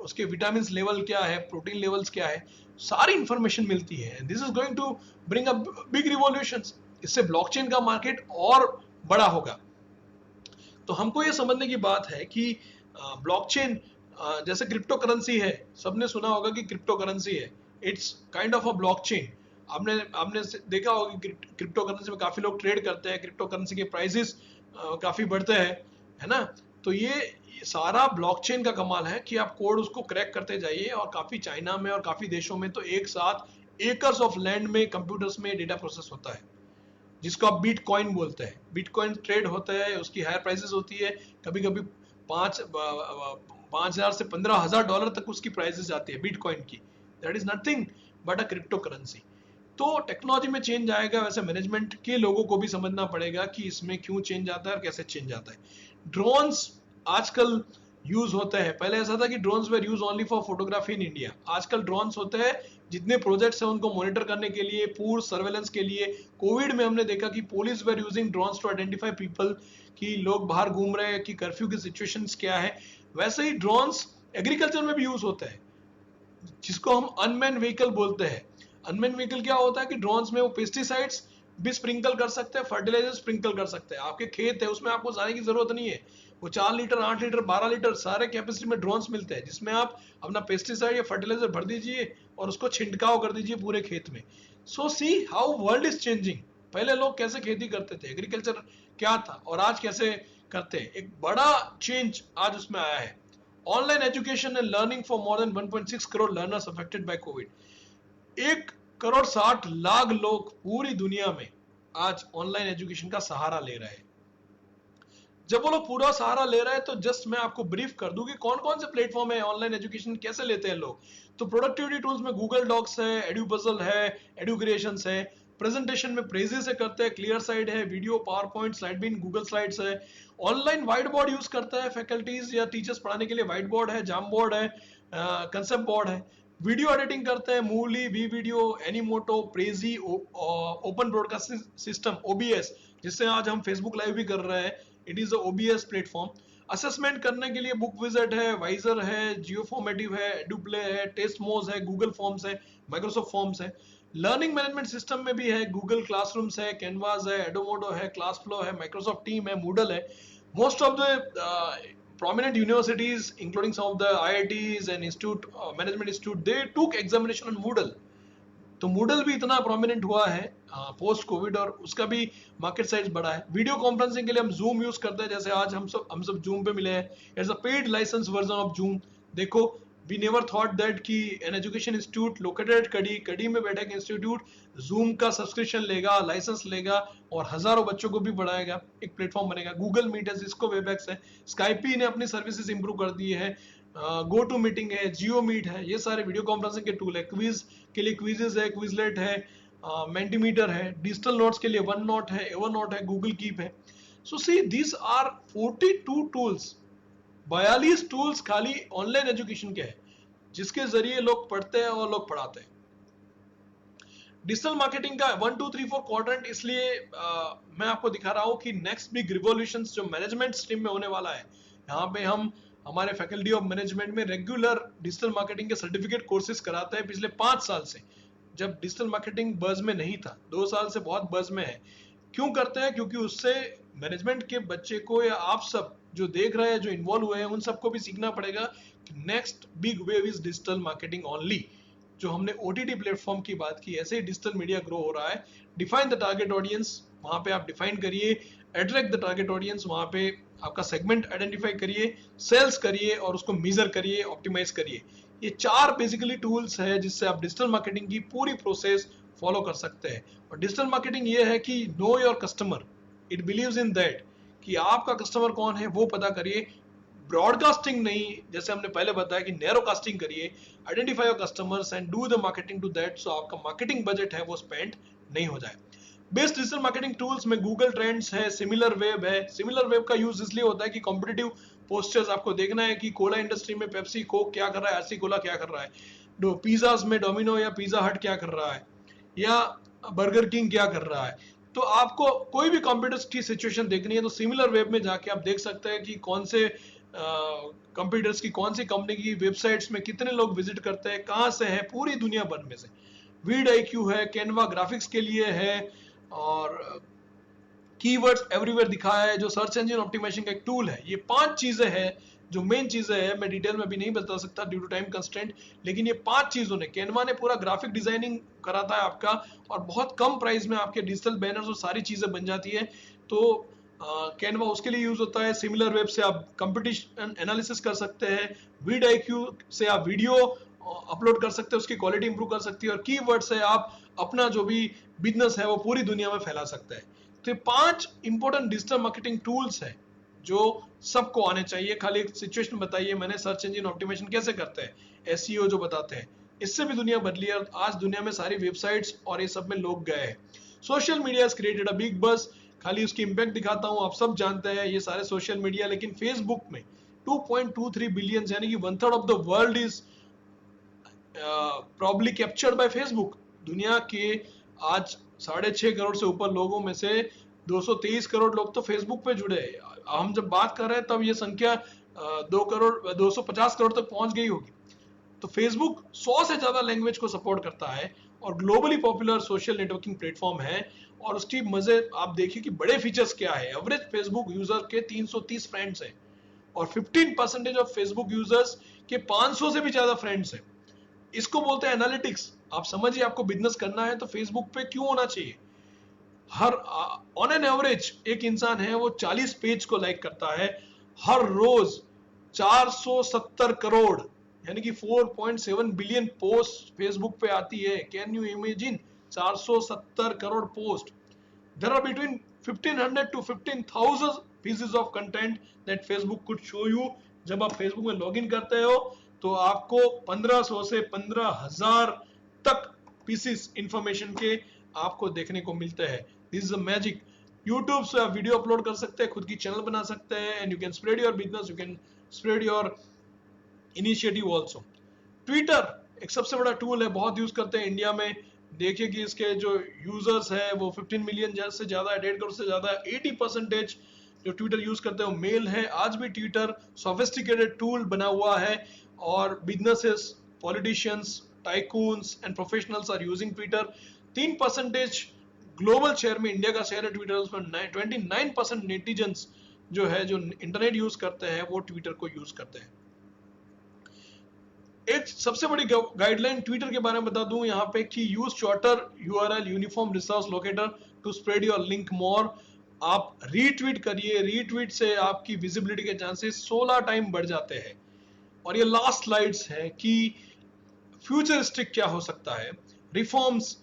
S2: उसके विटामिन लेवल क्या है, प्रोटीन लेवल्स क्या है, सारी इंफॉर्मेशन मिलती है. This is going to bring a big revolutions. इससे ब्लॉकचेन का मार्केट और बड़ा होगा. तो हमको ये समझने की बात है कि ब्लॉकचेन जैसे क्रिप्टो करेंसी है, सबने सुना होगा कि क्रिप्टो करेंसी है, it's kind of a blockchain. आपने देखा होगा कि क्रिप्टो करेंसी में काफी लोग ट्रेड करते हैं, क्रिप्टो करेंसी के प्राइसेस काफी बढ़ते हैं, है ना. तो ये सारा ब्लॉकचेन का कमाल है कि आप कोड उसको क्रैक करते जाइए. और काफी चाइना में और काफी देशों में तो एक साथ एकर्स ऑफ लैंड में कंप्यूटर्स में डेटा प्रोसेस होता है, जिसको आप बिटकॉइन बोलते हैं. बिटकॉइन ट्रेड होता है, उसकी हायर प्राइसेस होती है, कभी कभी 5,000 से $15,000 तक उसकी प्राइसेस जाती है बिटकॉइन की. That is nothing but a crypto currency. तो टेक्नोलॉजी में चेंज आएगा, वैसे मैनेजमेंट के लोगों को भी समझना पड़ेगा कि इसमें क्यों चेंज आता है और कैसे चेंज आता है. ड्रोन्स आजकल यूज होते हैं. पहले ऐसा था कि drones were use only for photography in India. आजकल ड्रोन्स होते हैं जितने प्रोजेक्ट्स हैं उनको मॉनिटर करने के लिए, पूर्ण सर्वेलेंस के लिए. कोविड में हमने देखा कि police were using drones to identify people, कि लोग बाहर घूम रहे हैं, कि कर्फ्यू की सिचुएशंस क्या है. वैसे ही ड्रोन्स एग्रीकल्चर में भी यूज होता है, जिसको हम अनमैन व्हीकल बोलते हैं। अनमैन व्हीकल क्या होता है कि ड्रोन्स में वो पेस्टिसाइड्स भी स्प्रिंकल कर सकते हैं, फर्टिलाइजर स्प्रिंकल कर सकते हैं। आपके खेत है उसमें आपको जाने की जरूरत नहीं है, वो 4 लीटर 8 लीटर 12 लीटर सारे कैपेसिटी में ड्रोन्स मिलते हैं, जिसमें आप अपना पेस्टिसाइड या फर्टिलाइजर भर दीजिए और उसको छिड़काव कर दीजिए पूरे खेत में। So see how world is changing. पहले लोग कैसे खेती करते थे, एग्रीकल्चर क्या था और आज कैसे करते हैं, एक बड़ा चेंज आज उसमें आया है। Online education and learning for more than 1.6 crore learners affected by Covid. 1,60,00,000 लोग पूरी दुनिया में आज ऑनलाइन एजुकेशन का सहारा ले रहे हैं। जब वो लोग पूरा सहारा ले रहे हैं तो जस्ट मैं आपको ब्रीफ कर दूं कि कौन कौन से प्लेटफॉर्म है, ऑनलाइन एजुकेशन कैसे लेते हैं लोग। तो प्रोडक्टिविटी टूल्स में गूगल डॉक्स है, एड्यूपजल है, एडू क्रिएशंस है। प्रेजेंटेशन में प्रेजी से करते हैं, क्लियर साइड है, video PowerPoint Slidebean Google Slides है। ऑनलाइन व्हाइट बोर्ड यूज करता है फैकल्टीज या टीचर्स पढ़ाने के लिए, व्हाइट बोर्ड है, जाम बोर्ड है, कंसेप्ट बोर्ड है। वीडियो एडिटिंग करते हैं, Moovly, WeVideo, Animoto, Prezi, open broadcasting system OBS, जिससे आज हम फेसबुक लाइव भी कर रहे हैं। It is OBS platform. Assessment करने के लिए बुक विजिट है, वाइजर है, जियोफॉर्मेटिव है, एडुप्ले है, टेस्टमोज है, गूगल फॉर्म्स है, माइक्रोसॉफ्ट फॉर्म्स है। लर्निंग मैनेजमेंट सिस्टम में भी है, गूगल क्लासरूम्स है, कैनवास है, एडोमोडो है, क्लासफ्लो है, माइक्रोसॉफ्ट टीम है, मूडल है। Most of the prominent universities including some of the IITs and institute management institute, they took examination on Moodle। तो Moodle भी इतना प्रोमिनेंट हुआ है पोस्ट कोविड और उसका भी मार्केट साइज बढ़ा है। वीडियो कॉन्फ्रेंसिंग के लिए हम जूम यूज करते हैं, जैसे आज हम सब जूम पे मिले हैं। It's a paid license version of Zoom. देखो, वी नेवर थॉट दैट कि an education institute located Kadi में बैठा एक इंस्टीट्यूट जूम का सब्सक्रिप्शन लेगा, लाइसेंस लेगा और हजारों बच्चों को भी पढ़ाएगा, एक प्लेटफॉर्म बनेगा। गूगल मीट है, जिसको वेबएक्स है, स्काइपी ने अपनी सर्विसेज इंप्रूव कर दी है, गो टू मीटिंग है, जियो मीट है, ये सारे वीडियो कॉन्फ्रेंसिंग के टूल है। क्विज के लिए क्विजेज है, क्विजलेट है, मेंटीमीटर है। डिजिटल नोट्स के लिए वन नोट है, एवर नोट है, गूगल कीप है। So see this are 42 tools, 42 tools खाली ऑनलाइन एजुकेशन के हैं, जिसके जरिए लोग पढ़ते हैं और लोग पढ़ाते हैं। डिजिटल मार्केटिंग का 1 2 3 4 क्वाड्रेंट इसलिए मैं आपको दिखा रहा हूं कि नेक्स्ट बिग रिवॉल्यूशन जो मैनेजमेंट स्ट्रीम में होने वाला है, यहाँ पे हम हमारे फैकल्टी ऑफ मैनेजमेंट में रेगुलर डिजिटल मार्केटिंग के सर्टिफिकेट कोर्सेज कराते हैं पिछले 5 साल से, जब डिजिटल मार्केटिंग बज में नहीं था। 2 साल से बहुत बज में है। क्यों करते हैं? क्योंकि उससे मैनेजमेंट के बच्चे को या आप सब जो देख रहे हैं, जो इन्वॉल्व हुए हैं, उन सबको भी सीखना पड़ेगा कि next big wave is digital marketing only. जो हमने ओटीटी प्लेटफॉर्म की बात की, ऐसे ही डिजिटल मीडिया ग्रो हो रहा है। डिफाइन द टारगेट ऑडियंस, वहां पे आप डिफाइन करिए। अट्रैक्ट द टारगेट ऑडियंस, वहां पे आपका सेगमेंट आइडेंटिफाई करिए, सेल्स करिए और उसको मेजर करिए, ऑप्टिमाइज करिए। ये 4 बेसिकली टूल्स है जिससे आप डिजिटल मार्केटिंग की पूरी प्रोसेस फॉलो कर सकते हैं। और डिजिटल मार्केटिंग ये है कि know your customer, it believes in that कि आपका कस्टमर कौन है वो पता करिए। ब्रॉडकास्टिंग नहीं, जैसे हमने पहले बताया कि नैरो कास्टिंग करिए। Identify your customers and do the marketing to that, so आपका मार्केटिंग बजट है वो स्पेंड नहीं हो जाए। बेस्ट डिजिटल मार्केटिंग टूल्स में गूगल ट्रेंड्स है, सिमिलर वेब है। सिमिलर वेब का यूज इसलिए होता है कि कॉम्पिटिटिव पोस्टर्स आपको देखना है कि कोला इंडस्ट्री में पेप्सी कोक क्या कर रहा है, आरसी कोला क्या कर रहा है, पिज्जाज में डोमिनो या पिज्जा हट क्या कर रहा है, या बर्गर किंग क्या कर रहा है। तो आपको कोई भी कंप्यूटर्स की सिचुएशन देखनी है तो सिमिलर वेब में जाके आप देख सकते हैं कि कौन से कंप्यूटर्स की कौन सी कंपनी की वेबसाइट्स में कितने लोग विजिट करते हैं, कहाँ से है, पूरी दुनिया भर में से। वीड IQ है, कैनवा ग्राफिक्स के लिए है, और कीवर्ड्स एवरीवेयर दिखाया है जो सर्च इंजन ऑप्टिमाइजेशन का एक टूल है। ये 5 चीजें हैं जो मेन चीजें हैं, मैं डिटेल में भी नहीं बता सकता ड्यू टू टाइम कंस्ट्रेंट, लेकिन ये 5 चीजों ने, कैनवा ने पूरा ग्राफिक डिजाइनिंग कराता है आपका, और बहुत कम प्राइस में आपके डिजिटल बैनर्स और सारी चीजें बन जाती है। तो कैनवा उसके लिए यूज होता है। सिमिलर वेब से आप कंपटीशन एनालिसिस कर सकते हैं। वीड IQ से आप वीडियो अपलोड कर सकते हैं, उसकी क्वालिटी इंप्रूव कर सकती है। और कीवर्ड से आप अपना जो भी बिजनेस है वो पूरी दुनिया में फैला सकते हैं। तो ये 5 इंपॉर्टेंट डिजिटल मार्केटिंग टूल्स है जो सबको आने चाहिए। खाली एक सिचुएशन बताइए मैंने, सर्च इंजन ऑप्टिमाइजेशन कैसे करते हैं, SEO जो बताते हैं, इससे भी दुनिया बदली है। आज दुनिया में सारी वेबसाइट्स और ये सब में लोग गए हैं। Social media has created a big buzz, खाली उसकी इंपैक्ट दिखाता हूं, आप सब जानते हैं ये सारे सोशल मीडिया। लेकिन फेसबुक में 2.23 बिलियन यानी कि 1/3 of the world is probably captured by Facebook. दुनिया के आज 6.5 करोड़ से ऊपर लोगों में से 223 करोड़ लोग तो फेसबुक पे जुड़े हैं। हम जब बात कर रहे हैं तब ये संख्या 2 करोड़ 250 करोड़ तक पहुंच गई होगी। तो फेसबुक 100 से ज्यादा लैंग्वेज को सपोर्ट करता है और globally popular social networking platform है। और उसकी मजे आप देखिए कि बड़े फीचर्स क्या है। एवरेज फेसबुक यूजर के 330 फ्रेंड्स हैं और 15% ऑफ फेसबुक यूजर्स के 500 से भी ज्यादा फ्रेंड्स हैं। इसको बोलते हैं एनालिटिक्स। आप समझिए, आपको बिजनेस करना है तो फेसबुक पे क्यों होना चाहिए। हर ऑन एन एवरेज एक इंसान है वो 40 पेज को लाइक करता है हर रोज। 470 करोड़ यानी कि 4.7 बिलियन पोस्ट फेसबुक पे आती है। Can you imagine 470 crore post. There are between 1500 to 15,000 pieces of content that Facebook could show you। जब आप फेसबुक में लॉगिन करते हो तो आपको 1500 से 15,000 तक पीसेस इंफॉर्मेशन के आपको देखने को मिलते हैं। This is a magic. YouTube से आप वीडियो अपलोड कर सकते हैं, खुद की चैनल बना सकते हैं and you can spread your business, you can spread your initiative also. Twitter एक सबसे बड़ा टूल है, बहुत यूज करते हैं इंडिया में। देखिए कि इसके जो यूजर्स है वो 15 मिलियन से ज्यादा है, 1.5 करोड़ से ज्यादा है। 80% जो ट्विटर यूज करते हैं वो मेल है। आज भी ट्विटर सोफिस्टिकेटेड टूल बना हुआ है और businesses, politicians, tycoons and professionals are using Twitter. 3% global share में इंडिया का शेयर है ट्विटर, उसमें 29% नेटिजन्स जो है जो इंटरनेट यूज करते हैं वो ट्विटर को यूज करते हैं। एक सबसे बड़ी गाइडलाइन ट्विटर के बारे में बता दूं यहाँ पे कि use shorter URL uniform resource locator to spread your link more. आप रीट्वीट करिए, रीट्वीट से आपकी विजिबिलिटी के चांसेस 16 टाइम बढ़ जाते हैं। और ये लास्ट स्लाइड्स है कि फ्यूचरिस्टिक क्या हो सकता है, रिफॉर्म्स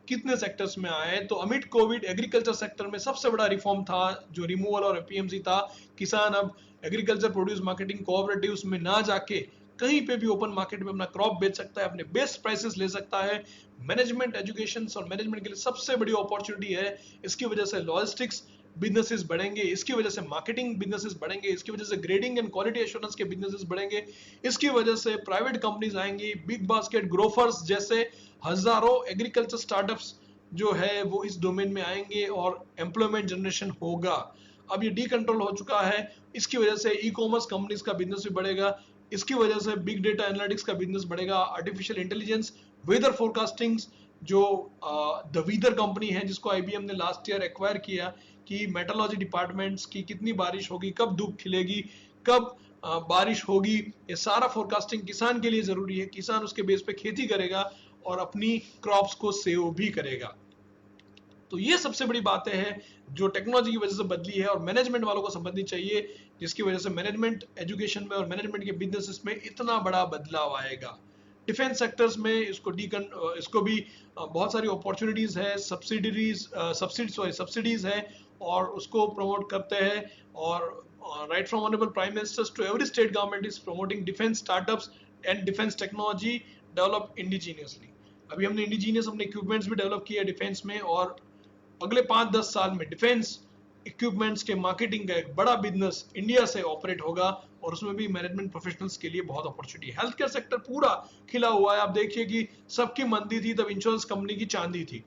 S2: कितने सेक्टर्स में आए। तो अमिड कोविड एग्रीकल्चर सेक्टर में सबसे बड़ा रिफॉर्म था जो रिमूवल और एपीएमसी था। किसान अब एग्रीकल्चर प्रोड्यूस मार्केटिंग कोऑपरेटिव्स में ना जाके कहीं पे भी ओपन मार्केट में अपना क्रॉप बेच सकता है, अपने बेस्ट प्राइसेस ले सकता है। मैनेजमेंट एजुकेशन और मैनेजमेंट के लिए सबसे बड़ी अपॉर्चुनिटी है। इसकी वजह से लॉजिस्टिक्स बिजनेसेस बढ़ेंगे, इसकी वजह से मार्केटिंग बिजनेसेस बढ़ेंगे, इसकी वजह से ग्रेडिंग एंड क्वालिटी एश्योरेंस के बिजनेसेस बढ़ेंगे, इसकी वजह से प्राइवेट कंपनीज आएंगी। बिग बास्केट ग्रोफर्स जैसे हजारों एग्रीकल्चर स्टार्टअप्स जो है वो इस डोमेन में आएंगे और एम्प्लॉयमेंट जनरेशन होगा। अब ये डीकंट्रोल हो चुका है, इसकी वजह से ई कॉमर्स कंपनीज का बिजनेस भी बढ़ेगा, इसकी वजह से बिग डेटा एनालिटिक्स का बिजनेस बढ़ेगा। आर्टिफिशियल इंटेलिजेंस, वेदर फोरकास्टिंग, जो द वीदर कंपनी है जिसको आईबीएम ने लास्ट ईयर एक्वायर किया, कि मेट्रोलॉजी डिपार्टमेंट्स की कितनी बारिश होगी, कब धूप खिलेगी, कब बारिश होगी, ये सारा फोरकास्टिंग किसान के लिए जरूरी है। किसान उसके बेस पे खेती करेगा और अपनी क्रॉप्स को सेव भी करेगा। तो ये सबसे बड़ी बातें हैं जो टेक्नोलॉजी की वजह से बदली है और मैनेजमेंट वालों को समझनी चाहिए, जिसकी वजह से मैनेजमेंट एजुकेशन में और मैनेजमेंट के बिजनेसेस में इतना बड़ा बदलाव आएगा। डिफेंस सेक्टर्स में इसको भी बहुत सारी अपॉर्चुनिटीज है, सब्सिडीज है और उसको प्रमोट करते हैं। और right from honourable prime ministers to every state government is promoting defence startups and defence technology develop indigenously. अभी हमने इंडिजीनियस अपने इक्विपमेंट्स भी डेवलप किए डिफेंस में और अगले 5-10 साल में डिफेंस इक्विपमेंट्स के मार्केटिंग का एक बड़ा बिजनेस इंडिया से ऑपरेट होगा और उसमें भी मैनेजमेंट प्रोफेशनल्स के लिए बहुत अपॉर्चुनिटी है। हेल्थ केयर सेक्टर पूरा खिला हुआ है। आप देखिए कि सबकी मंदी थी तब इंश्योरेंस कंपनी की चांदी थी।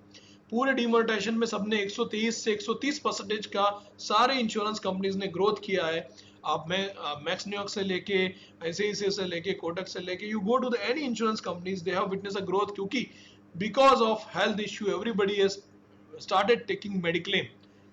S2: पूरे डिमोनेटाइजेशन में सबने 123 से 130% का सारे इंश्योरेंस कंपनीज ने ग्रोथ किया है। आप मैक्स न्यूयॉर्क से लेके आईसीआईसीआई से लेके कोटक से लेके you go to the any insurance companies, they have witness a growth, क्योंकि because of health issue everybody has started taking mediclaim.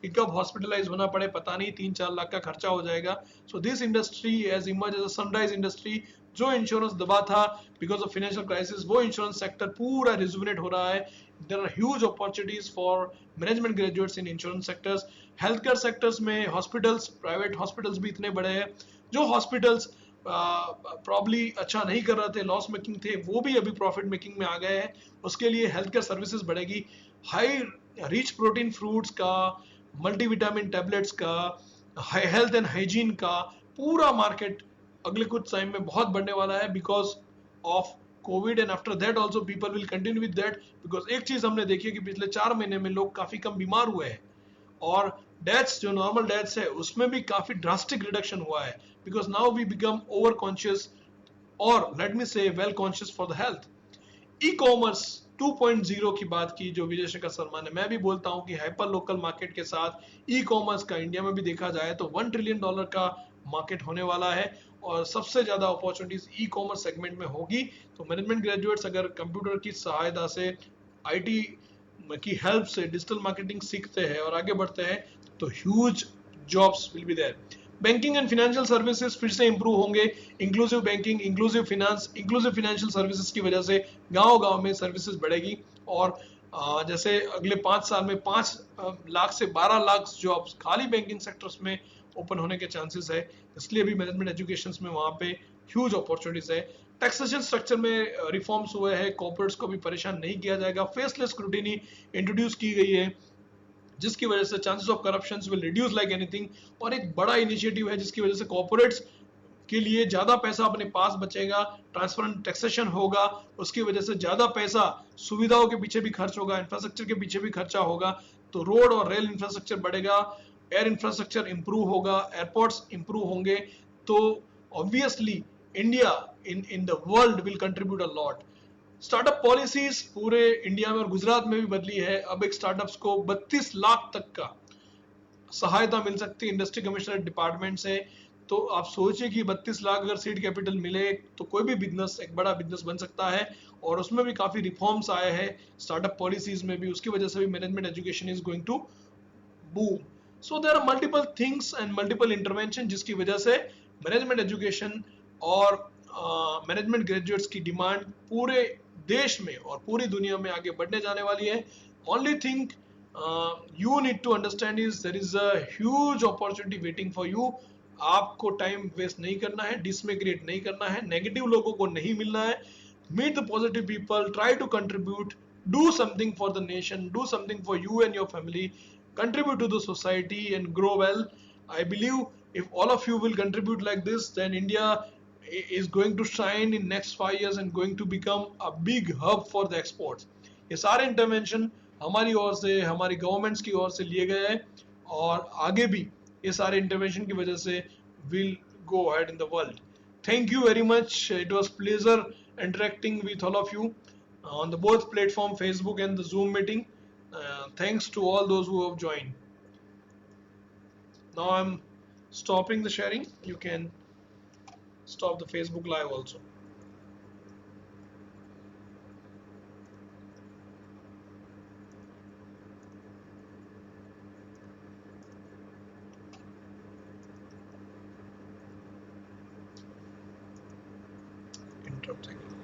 S2: कि कब हॉस्पिटलाइज होना पड़े पता नहीं, 3-4 लाख का खर्चा हो जाएगा। So this industry has emerge as a sunrise industry. जो इंश्योरेंस दबा था बिकॉज ऑफ फाइनेंशियल क्राइसिस, वो इंश्योरेंस सेक्टर पूरा रिजुविनेट हो रहा है। There are huge opportunities for management graduates in insurance sectors. Health care sectors में हॉस्पिटल्स, प्राइवेट हॉस्पिटल्स भी इतने बड़े हैं। जो हॉस्पिटल्स प्रॉब्ली अच्छा नहीं कर रहे थे, लॉस मेकिंग थे, वो भी अभी प्रॉफिट मेकिंग में आ गए हैं। उसके लिए हेल्थ केयर सर्विसेज बढ़ेगी। हाई रिच प्रोटीन फ्रूट्स का, मल्टीविटामिन टैबलेट्स का, हेल्थ एंड हाइजीन का पूरा मार्केट अगले कुछ टाइम में बहुत बढ़ने वाला है because of Covid. And after that also people will continue with that, because एक चीज हमने देखी है कि पिछले 4 महीने में लोग काफी कम बीमार हुए हैं और डेथ्स, जो नॉर्मल डेथ्स है उसमें भी काफी ड्रास्टिक रिडक्शन हुआ है because now we become over conscious और let me say well conscious for the health. E commerce 2.0 की बात की जो विजय शेखर शर्मा ने, मैं भी बोलता हूं कि हाइपर लोकल मार्केट के साथ ई कॉमर्स का इंडिया में भी देखा जाए तो $1 ट्रिलियन का मार्केट होने वाला है और सबसे ज्यादा अपॉर्चुनिटीज ई कॉमर्स सेगमेंट में होगी। तो मैनेजमेंट ग्रेजुएट्स अगर कंप्यूटर की सहायता से, आईटी की हेल्प से डिजिटल मार्केटिंग सीखते हैं और आगे बढ़ते हैं तो huge jobs will be there. Banking and financial services फिर से इंप्रूव होंगे। Inclusive banking, inclusive finance, inclusive financial services की वजह से गांव-गांव में सर्विसेज बढ़ेगी और जैसे अगले 5 साल में 5 लाख से 12 लाख जॉब्स खाली बैंकिंग सेक्टर्स में ओपन होने के चांसेस है। इसलिए भी मैनेजमेंट एजुकेशन में वहां पे ह्यूज अपॉर्चुनिटीज है। टैक्सेशन स्ट्रक्चर में रिफॉर्म्स हुए हैं, कॉर्पोरेट्स को भी परेशान नहीं किया जाएगा। फेसलेस स्क्रूटिनी इंट्रोड्यूस की गई है जिसकी वजह से chances of corruption will reduce like anything. और एक बड़ा इनिशिएटिव है जिसकी वजह से कॉर्पोरेट्स के लिए ज्यादा पैसा अपने पास बचेगा, ट्रांसपेरेंट टैक्सेशन होगा, उसकी वजह से ज्यादा पैसा सुविधाओं के पीछे भी खर्च होगा, इंफ्रास्ट्रक्चर के पीछे भी खर्चा होगा। तो रोड और रेल इंफ्रास्ट्रक्चर बढ़ेगा, एयर इंफ्रास्ट्रक्चर इंप्रूव होगा, एयरपोर्ट्स इंप्रूव होंगे। तो obviously India in the world will contribute a lot. Startup policies पूरे इंडिया में और गुजरात में भी बदली है। अब एक स्टार्टअप्स को 32 लाख तक का सहायता मिल सकती है इंडस्ट्री कमिश्नर डिपार्टमेंट से। तो आप सोचिए कि 32 लाख अगर सीड कैपिटल मिले तो कोई भी बिजनेस एक बड़ा बिजनेस बन सकता है। और उसमें भी काफी रिफॉर्म्स आए हैं स्टार्टअप पॉलिसीज में भी, उसकी वजह से भी management education is going to boom. So there are multiple things and multiple intervention जिसकी वजह से मैनेजमेंट एजुकेशन और मैनेजमेंट ग्रेजुएट्स की डिमांड पूरे देश में और पूरी दुनिया में आगे बढ़ने जाने वाली है। Only thing you need to understand is there is a huge opportunity waiting for you। आपको टाइम वेस्ट नहीं करना है, डिसमे क्रिएट नहीं करना है, नेगेटिव लोगों को नहीं मिलना है। Meet the positive people, try to contribute, do something for the nation, do something for you and your family, contribute to the society and grow well। I believe if all of you will contribute like this, then India is going to shine in next 5 years and going to become a big hub for the exports। ये सारे intervention हमारी ओर से, हमारी governments की ओर से लिए गए हैं और आगे भी ये सारे इंटरवेंशन की वजह से will go ahead in the world. Thank you very much। It was pleasure interacting with all of you on the both platform Facebook and the Zoom meeting। Thanks to all those who have joined। Now I'm stopping the sharing। You can stop the Facebook live also। Interrupt again।